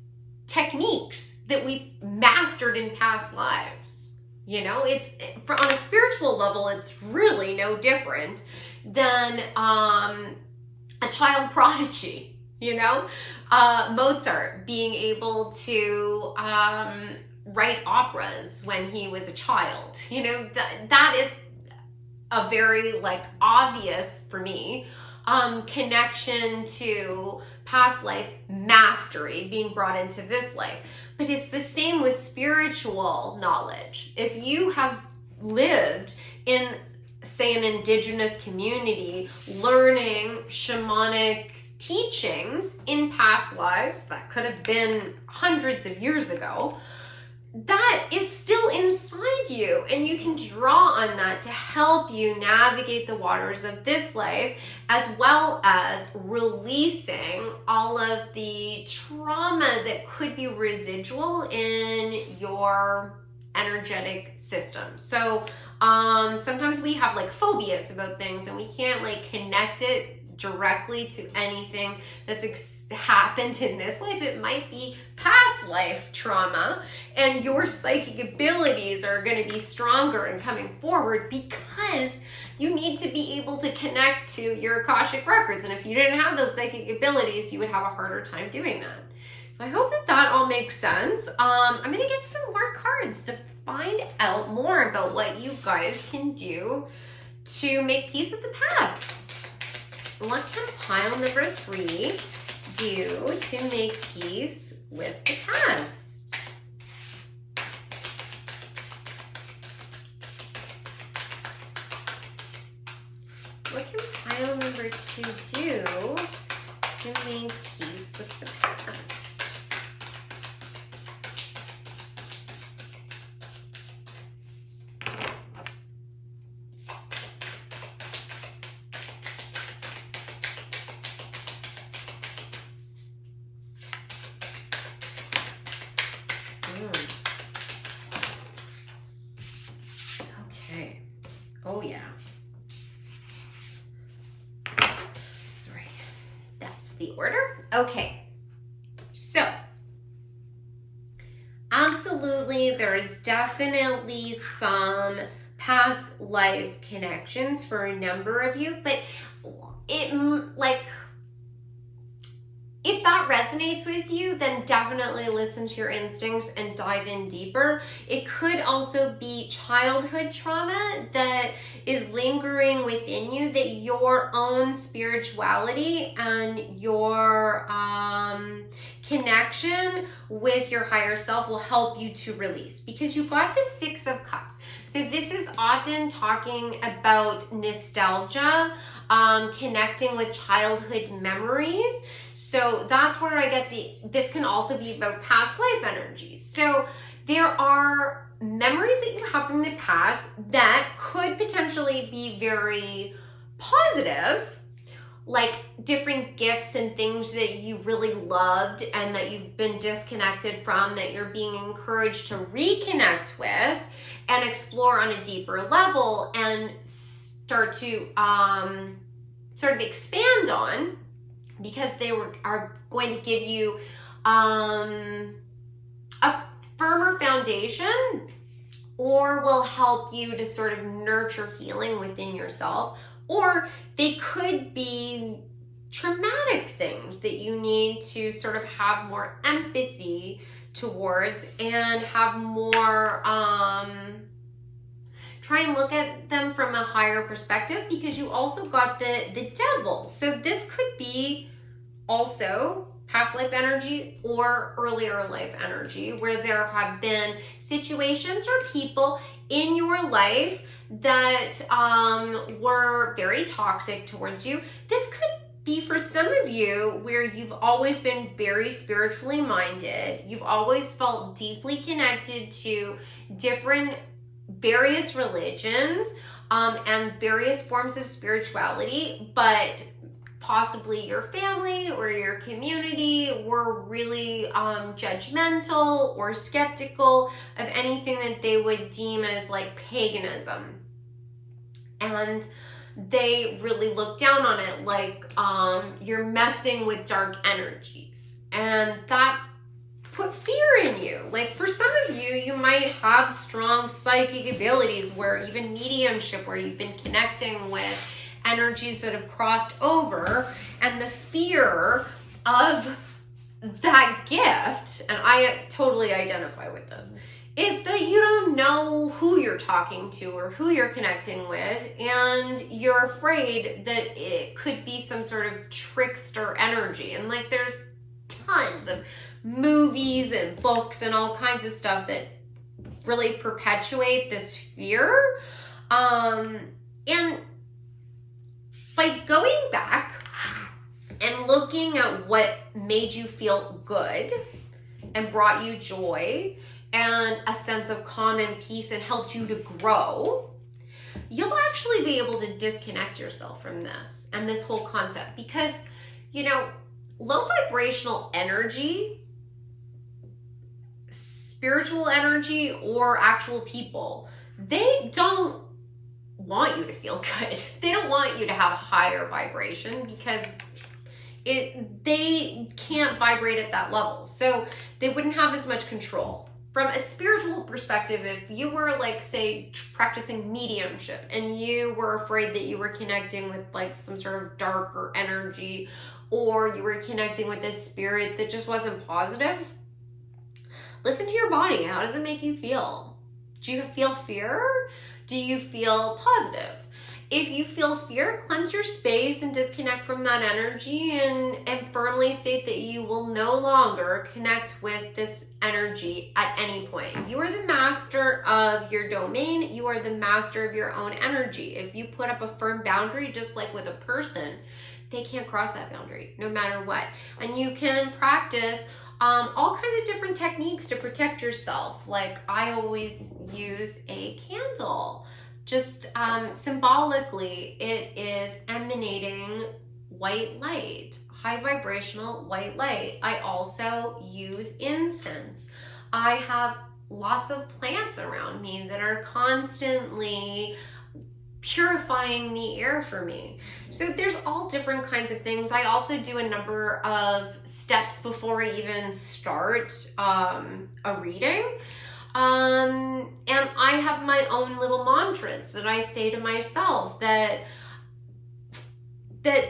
techniques that we mastered in past lives. It's on a spiritual level, it's really no different than a child prodigy. Mozart being able to write operas when he was a child. You know, that is a very like obvious for me connection to past life mastery being brought into this life. But it's the same with spiritual knowledge. If you have lived in, say, an indigenous community, learning shamanic teachings in past lives that could have been hundreds of years ago, that is still inside you, and you can draw on that to help you navigate the waters of this life, as well as releasing all of the trauma that could be residual in your energetic system. So sometimes we have like phobias about things and we can't like connect it directly to anything that's happened in this life. It might be past life trauma, and your psychic abilities are going to be stronger and coming forward because you need to be able to connect to your Akashic records. And if you didn't have those psychic abilities, you would have a harder time doing that. So I hope that all makes sense. I'm going to get some more cards to find out more about what you guys can do to make peace with the past. What can pile number 3 do to make peace with the past? What can pile number 2 do to make peace with the past? Okay. Oh yeah. Sorry. That's the order. Okay. So, absolutely, there's definitely some past life connections for a number of you, but it like, if that resonates with you, then definitely listen to your instincts and dive in deeper. It could also be childhood trauma that is lingering within you, that your own spirituality and your connection with your higher self will help you to release, because you've got the 6 of Cups. So this is often talking about nostalgia, connecting with childhood memories. So that's where I get this can also be about past life energies. So there are memories that you have from the past that could potentially be very positive, like different gifts and things that you really loved and that you've been disconnected from, that you're being encouraged to reconnect with and explore on a deeper level and start to sort of expand on, because they are going to give you a firmer foundation, or will help you to sort of nurture healing within yourself. Or they could be traumatic things that you need to sort of have more empathy towards and have more try and look at them from a higher perspective, because you also got the devil. So this could be also past life energy or earlier life energy, where there have been situations or people in your life that were very toxic towards you. This could be for some of you where you've always been very spiritually minded. You've always felt deeply connected to various religions and various forms of spirituality, but possibly your family or your community were really judgmental or skeptical of anything that they would deem as like paganism. And they really look down on it like you're messing with dark energies. And that put fear in you. Like for some of you, you might have strong psychic abilities, where even mediumship, where you've been connecting with energies that have crossed over, and the fear of that gift, and I totally identify with this, is that you don't know who you're talking to or who you're connecting with, and you're afraid that it could be some sort of trickster energy. And like there's tons of movies and books and all kinds of stuff that really perpetuate this fear. And by going back and looking at what made you feel good and brought you joy and a sense of calm and peace and helped you to grow, you'll actually be able to disconnect yourself from this and this whole concept. Because, you know, low vibrational energy, spiritual energy, or actual people, they don't want you to feel good. They don't want you to have higher vibration because they can't vibrate at that level. So they wouldn't have as much control. From a spiritual perspective, if you were like, say, practicing mediumship and you were afraid that you were connecting with like some sort of darker energy, or you were connecting with this spirit that just wasn't positive, listen to your body. How does it make you feel? Do you feel fear? Do you feel positive? If you feel fear, cleanse your space and disconnect from that energy, and firmly state that you will no longer connect with this energy at any point. You are the master of your domain. You are the master of your own energy. If you put up a firm boundary, just like with a person, they can't cross that boundary no matter what. And you can practice all kinds of different techniques to protect yourself. Like I always use a candle. Just symbolically, it is emanating white light, high vibrational white light. I also use incense. I have lots of plants around me that are constantly purifying the air for me. So there's all different kinds of things. I also do a number of steps before I even start a reading. And I have my own little mantras that I say to myself that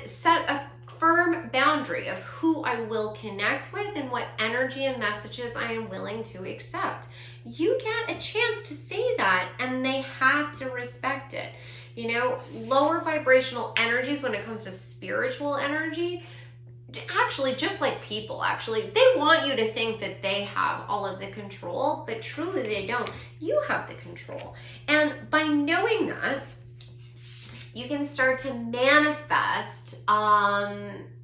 set a firm boundary of who I will connect with and what energy and messages I am willing to accept. You get a chance to say that, and they have to respect it. You know, lower vibrational energies, when it comes to spiritual energy, actually, just like people, actually, they want you to think that they have all of the control, but truly they don't. You have the control. And by knowing that, you can start to manifest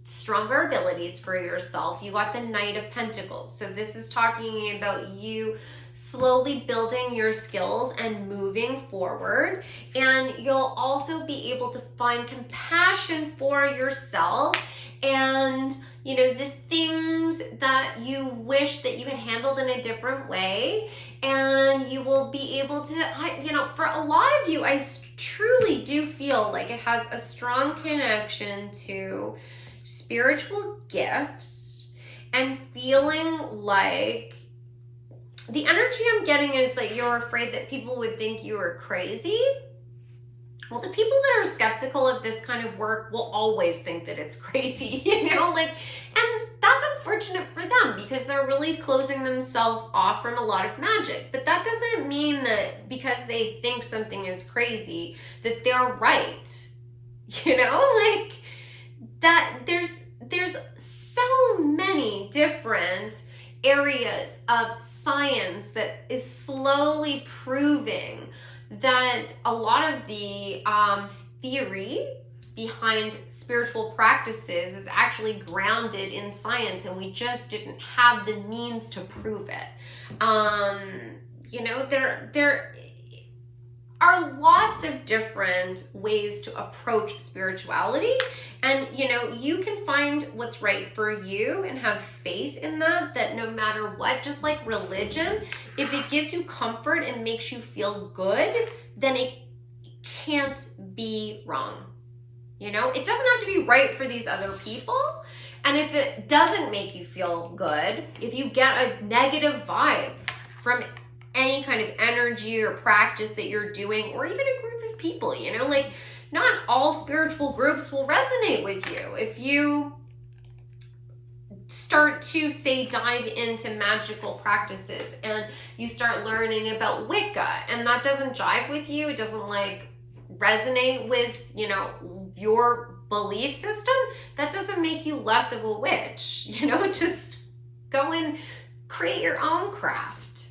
stronger abilities for yourself. You got the Knight of Pentacles. So this is talking about you slowly building your skills and moving forward. And you'll also be able to find compassion for yourself and, you know, the things that you wish that you had handled in a different way. And you will be able to, you know, for a lot of you, I truly do feel like it has a strong connection to spiritual gifts and feeling like the energy I'm getting is that you're afraid that people would think you are crazy. Well, the people that are skeptical of this kind of work will always think that it's crazy, you know, like, and that's unfortunate for them because they're really closing themselves off from a lot of magic. But that doesn't mean that because they think something is crazy that they're right, you know, like that there's so many different areas of science that is slowly proving that a lot of the theory behind spiritual practices is actually grounded in science, and we just didn't have the means to prove it. You know, there are lots of different ways to approach spirituality, and you know, you can find what's right for you and have faith in that no matter what, just like religion, if it gives you comfort and makes you feel good, then it can't be wrong. You know, it doesn't have to be right for these other people. And if it doesn't make you feel good, if you get a negative vibe from any kind of energy or practice that you're doing, or even a group of people, you know, like not all spiritual groups will resonate with you. If you start to, say, dive into magical practices and you start learning about Wicca and that doesn't jive with you, it doesn't like resonate with, you know, your belief system, that doesn't make you less of a witch. You know, just go and create your own craft.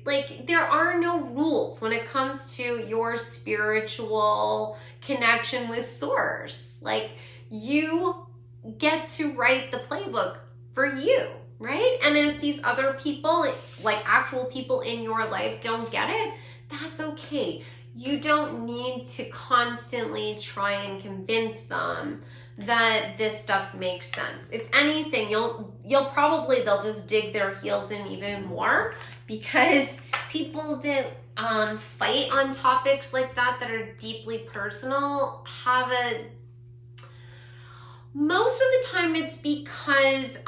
Like, there are no rules when it comes to your spiritual connection with source. Like, you get to write the playbook for you, right? And if these other people, like actual people in your life, don't get it, that's okay. You don't need to constantly try and convince them that this stuff makes sense. If anything, they'll just dig their heels in even more, because people that fight on topics like that are deeply personal most of the time it's because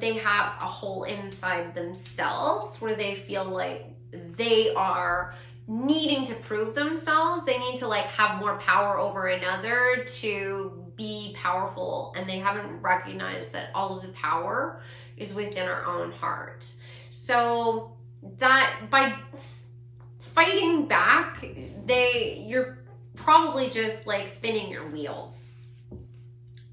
they have a hole inside themselves where they feel like they are needing to prove themselves. They need to like have more power over another to be powerful, and they haven't recognized that all of the power is within our own heart. So that by fighting back, you're probably just like spinning your wheels.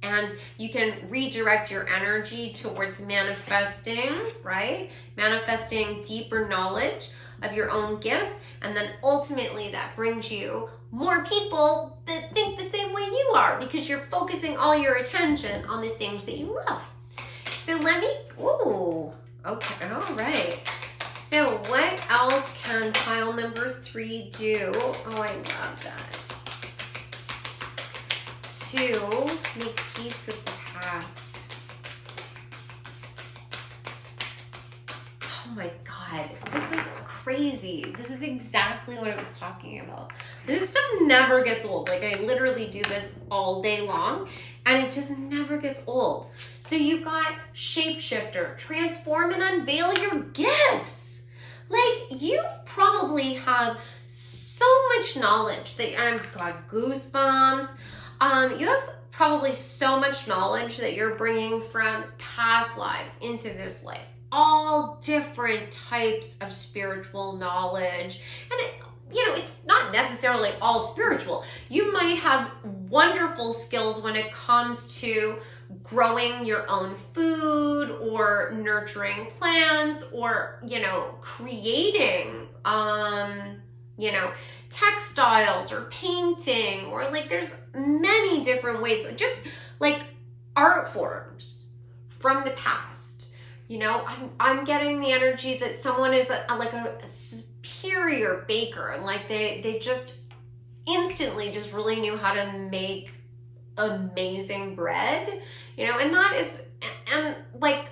And you can redirect your energy towards manifesting, right? Manifesting deeper knowledge of your own gifts. And then ultimately that brings you more people that think the same way you are, because you're focusing all your attention on the things that you love. So okay, all right. So what else can pile number 3 do? Oh, I love that. To make peace with the past. Oh my God, this is crazy. This is exactly what I was talking about. This stuff never gets old. Like, I literally do this all day long and it just never gets old. So you got shapeshifter, transform and unveil your gifts. Like, you probably have so much knowledge that I've got goosebumps. You have probably so much knowledge that you're bringing from past lives into this life. All different types of spiritual knowledge. And it's not necessarily all spiritual. You might have wonderful skills when it comes to growing your own food or nurturing plants or, creating, textiles or painting, or like there's many different ways, just like art forms from the past. I'm getting the energy that someone is like a superior baker, and like they just instantly just really knew how to make amazing bread, and that is, and like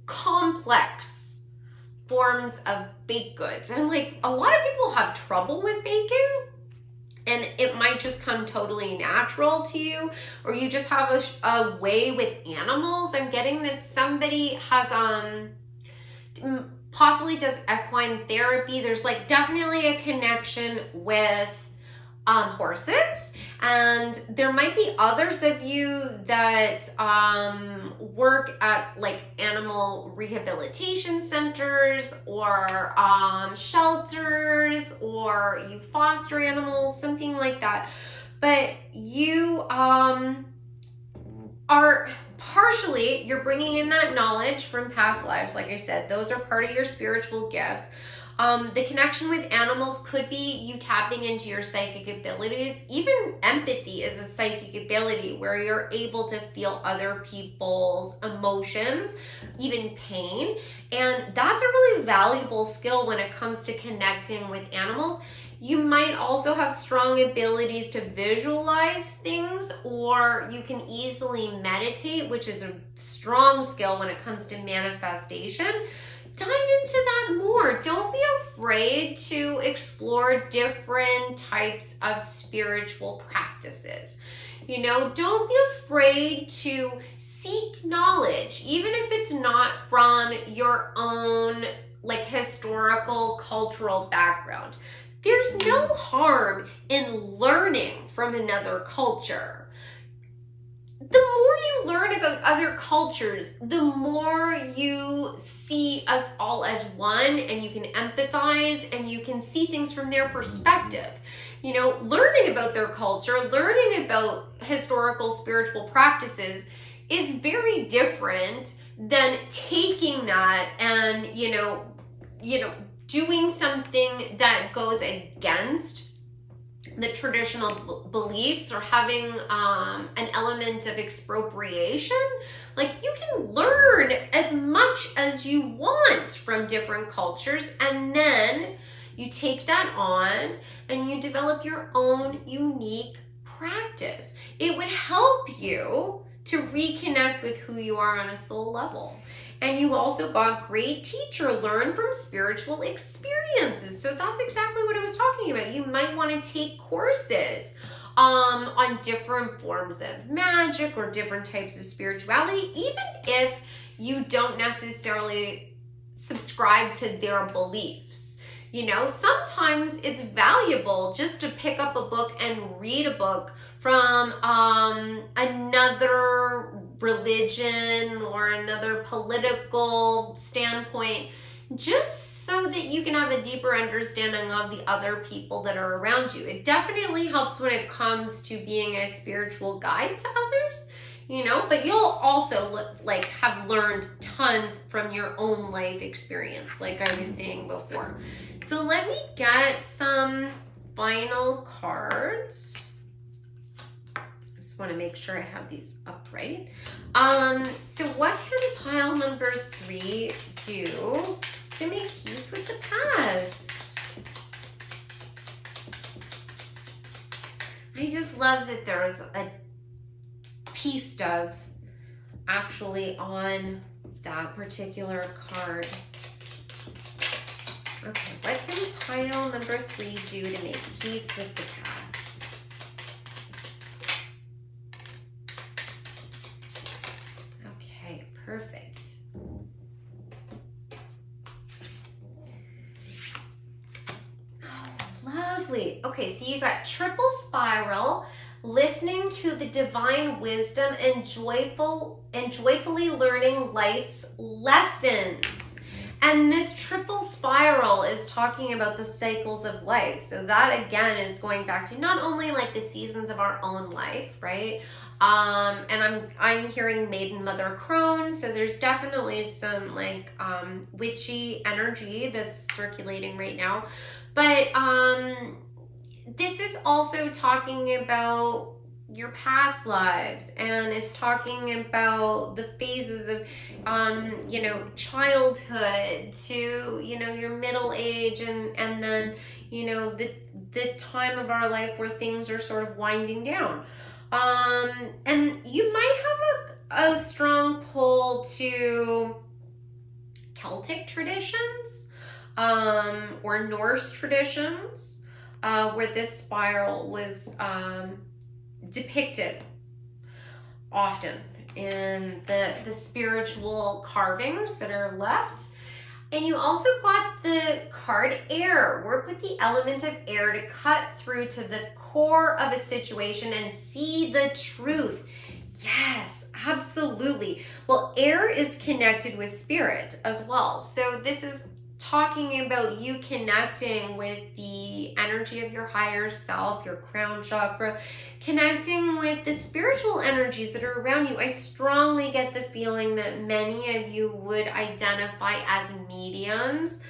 complex forms of baked goods. And like a lot of people have trouble with baking, and it might just come totally natural to you, or you just have a way with animals. I'm getting that somebody has possibly does equine therapy. There's like definitely a connection with horses, and there might be others of you that work at like animal rehabilitation centers or shelters, or you foster animals, something like that. But you are partially, you're bringing in that knowledge from past lives. Like I said, those are part of your spiritual gifts. The connection with animals could be you tapping into your psychic abilities. Even empathy is a psychic ability where you're able to feel other people's emotions, even pain. And that's a really valuable skill when it comes to connecting with animals. You might also have strong abilities to visualize things, or you can easily meditate, which is a strong skill when it comes to manifestation. Dive into that more. Don't be afraid to explore different types of spiritual practices. Don't be afraid to seek knowledge, even if it's not from your own like historical, cultural background. There's no harm in learning from another culture. the more you learn about other cultures, the more you see us all as one, and you can empathize and you can see things from their perspective. You know, learning about their culture, learning about historical spiritual practices is very different than taking that and, doing something that goes against the traditional beliefs, or having an element of expropriation. Like, you can learn as much as you want from different cultures, and then you take that on and you develop your own unique practice. It would help you to reconnect with who you are on a soul level. And you also got great teacher, learn from spiritual experiences. So that's exactly what I was talking about. You might want to take courses on different forms of magic or different types of spirituality, even if you don't necessarily subscribe to their beliefs. You know, sometimes it's valuable just to pick up a book and read a book from another religion or another political standpoint, just so that you can have a deeper understanding of the other people that are around you. It definitely helps when it comes to being a spiritual guide to others, but you'll also have learned tons from your own life experience, like I was saying before. So let me get some final cards. Want to make sure I have these upright. So what can pile number 3 do to make peace with the past? I just love that there's a peace dove actually on that particular card. Okay, what can pile number 3 do to make peace with the past? Perfect. Oh, lovely. Okay, so you got triple spiral, listening to the divine wisdom and joyfully learning life's lessons. And this triple spiral is talking about the cycles of life. So that again is going back to not only like the seasons of our own life, right? And I'm hearing Maiden Mother Crone, so there's definitely some witchy energy that's circulating right now. But this is also talking about your past lives, and it's talking about the phases of childhood to your middle age, and then the time of our life where things are sort of winding down. And you might have a strong pull to Celtic traditions, or Norse traditions, where this spiral was depicted often in the spiritual carvings that are left. And you also got the card air. Work with the element of air to cut through to the core of a situation and see the truth. Yes, absolutely. Well, air is connected with spirit as well. So this is talking about you connecting with the energy of your higher self, your crown chakra, connecting with the spiritual energies that are around you. I strongly get the feeling that many of you would identify as mediums,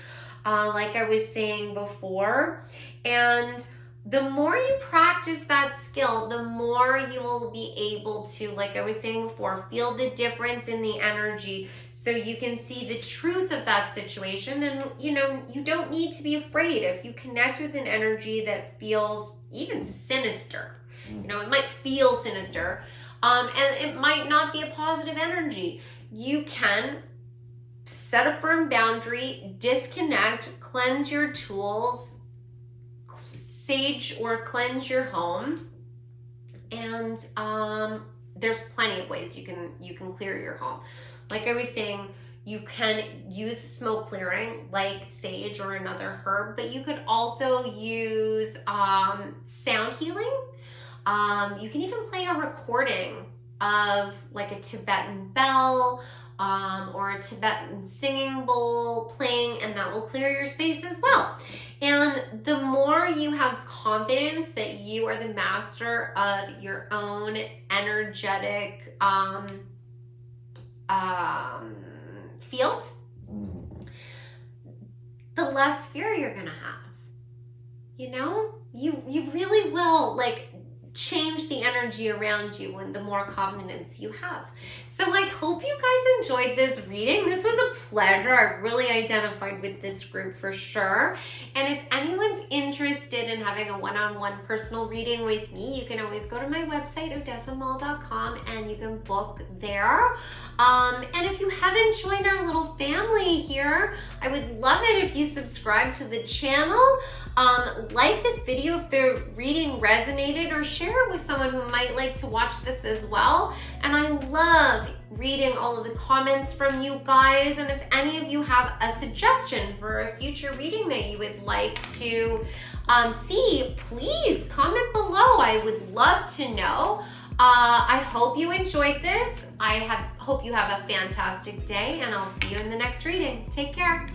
like I was saying before. And the more you practice that skill, the more you will be able to, like I was saying before, feel the difference in the energy, so you can see the truth of that situation. And you don't need to be afraid if you connect with an energy that feels even sinister. It might feel sinister, and it might not be a positive energy. You can set a firm boundary, disconnect, cleanse your tools, sage or cleanse your home, and there's plenty of ways you can clear your home. Like I was saying, you can use smoke clearing like sage or another herb, but you could also use sound healing. You can even play a recording of like a Tibetan bell or a Tibetan singing bowl playing, and that will clear your space as well. And the more you have confidence that you are the master of your own energetic field, the less fear you're gonna have. You know, you really will like change the energy around you when the more confidence you have. So I hope you guys enjoyed this reading. This was a pleasure. I really identified with this group for sure. And if anyone's interested in having a one-on-one personal reading with me, you can always go to my website, odessamall.com, and you can book there. And if you haven't joined our little family here, I would love it if you subscribe to the channel. Like this video if the reading resonated, or share it with someone who might like to watch this as well. And I love reading all of the comments from you guys. And if any of you have a suggestion for a future reading that you would like to see, please comment below. I would love to know. I hope you enjoyed this. Hope you have a fantastic day, and I'll see you in the next reading. Take care.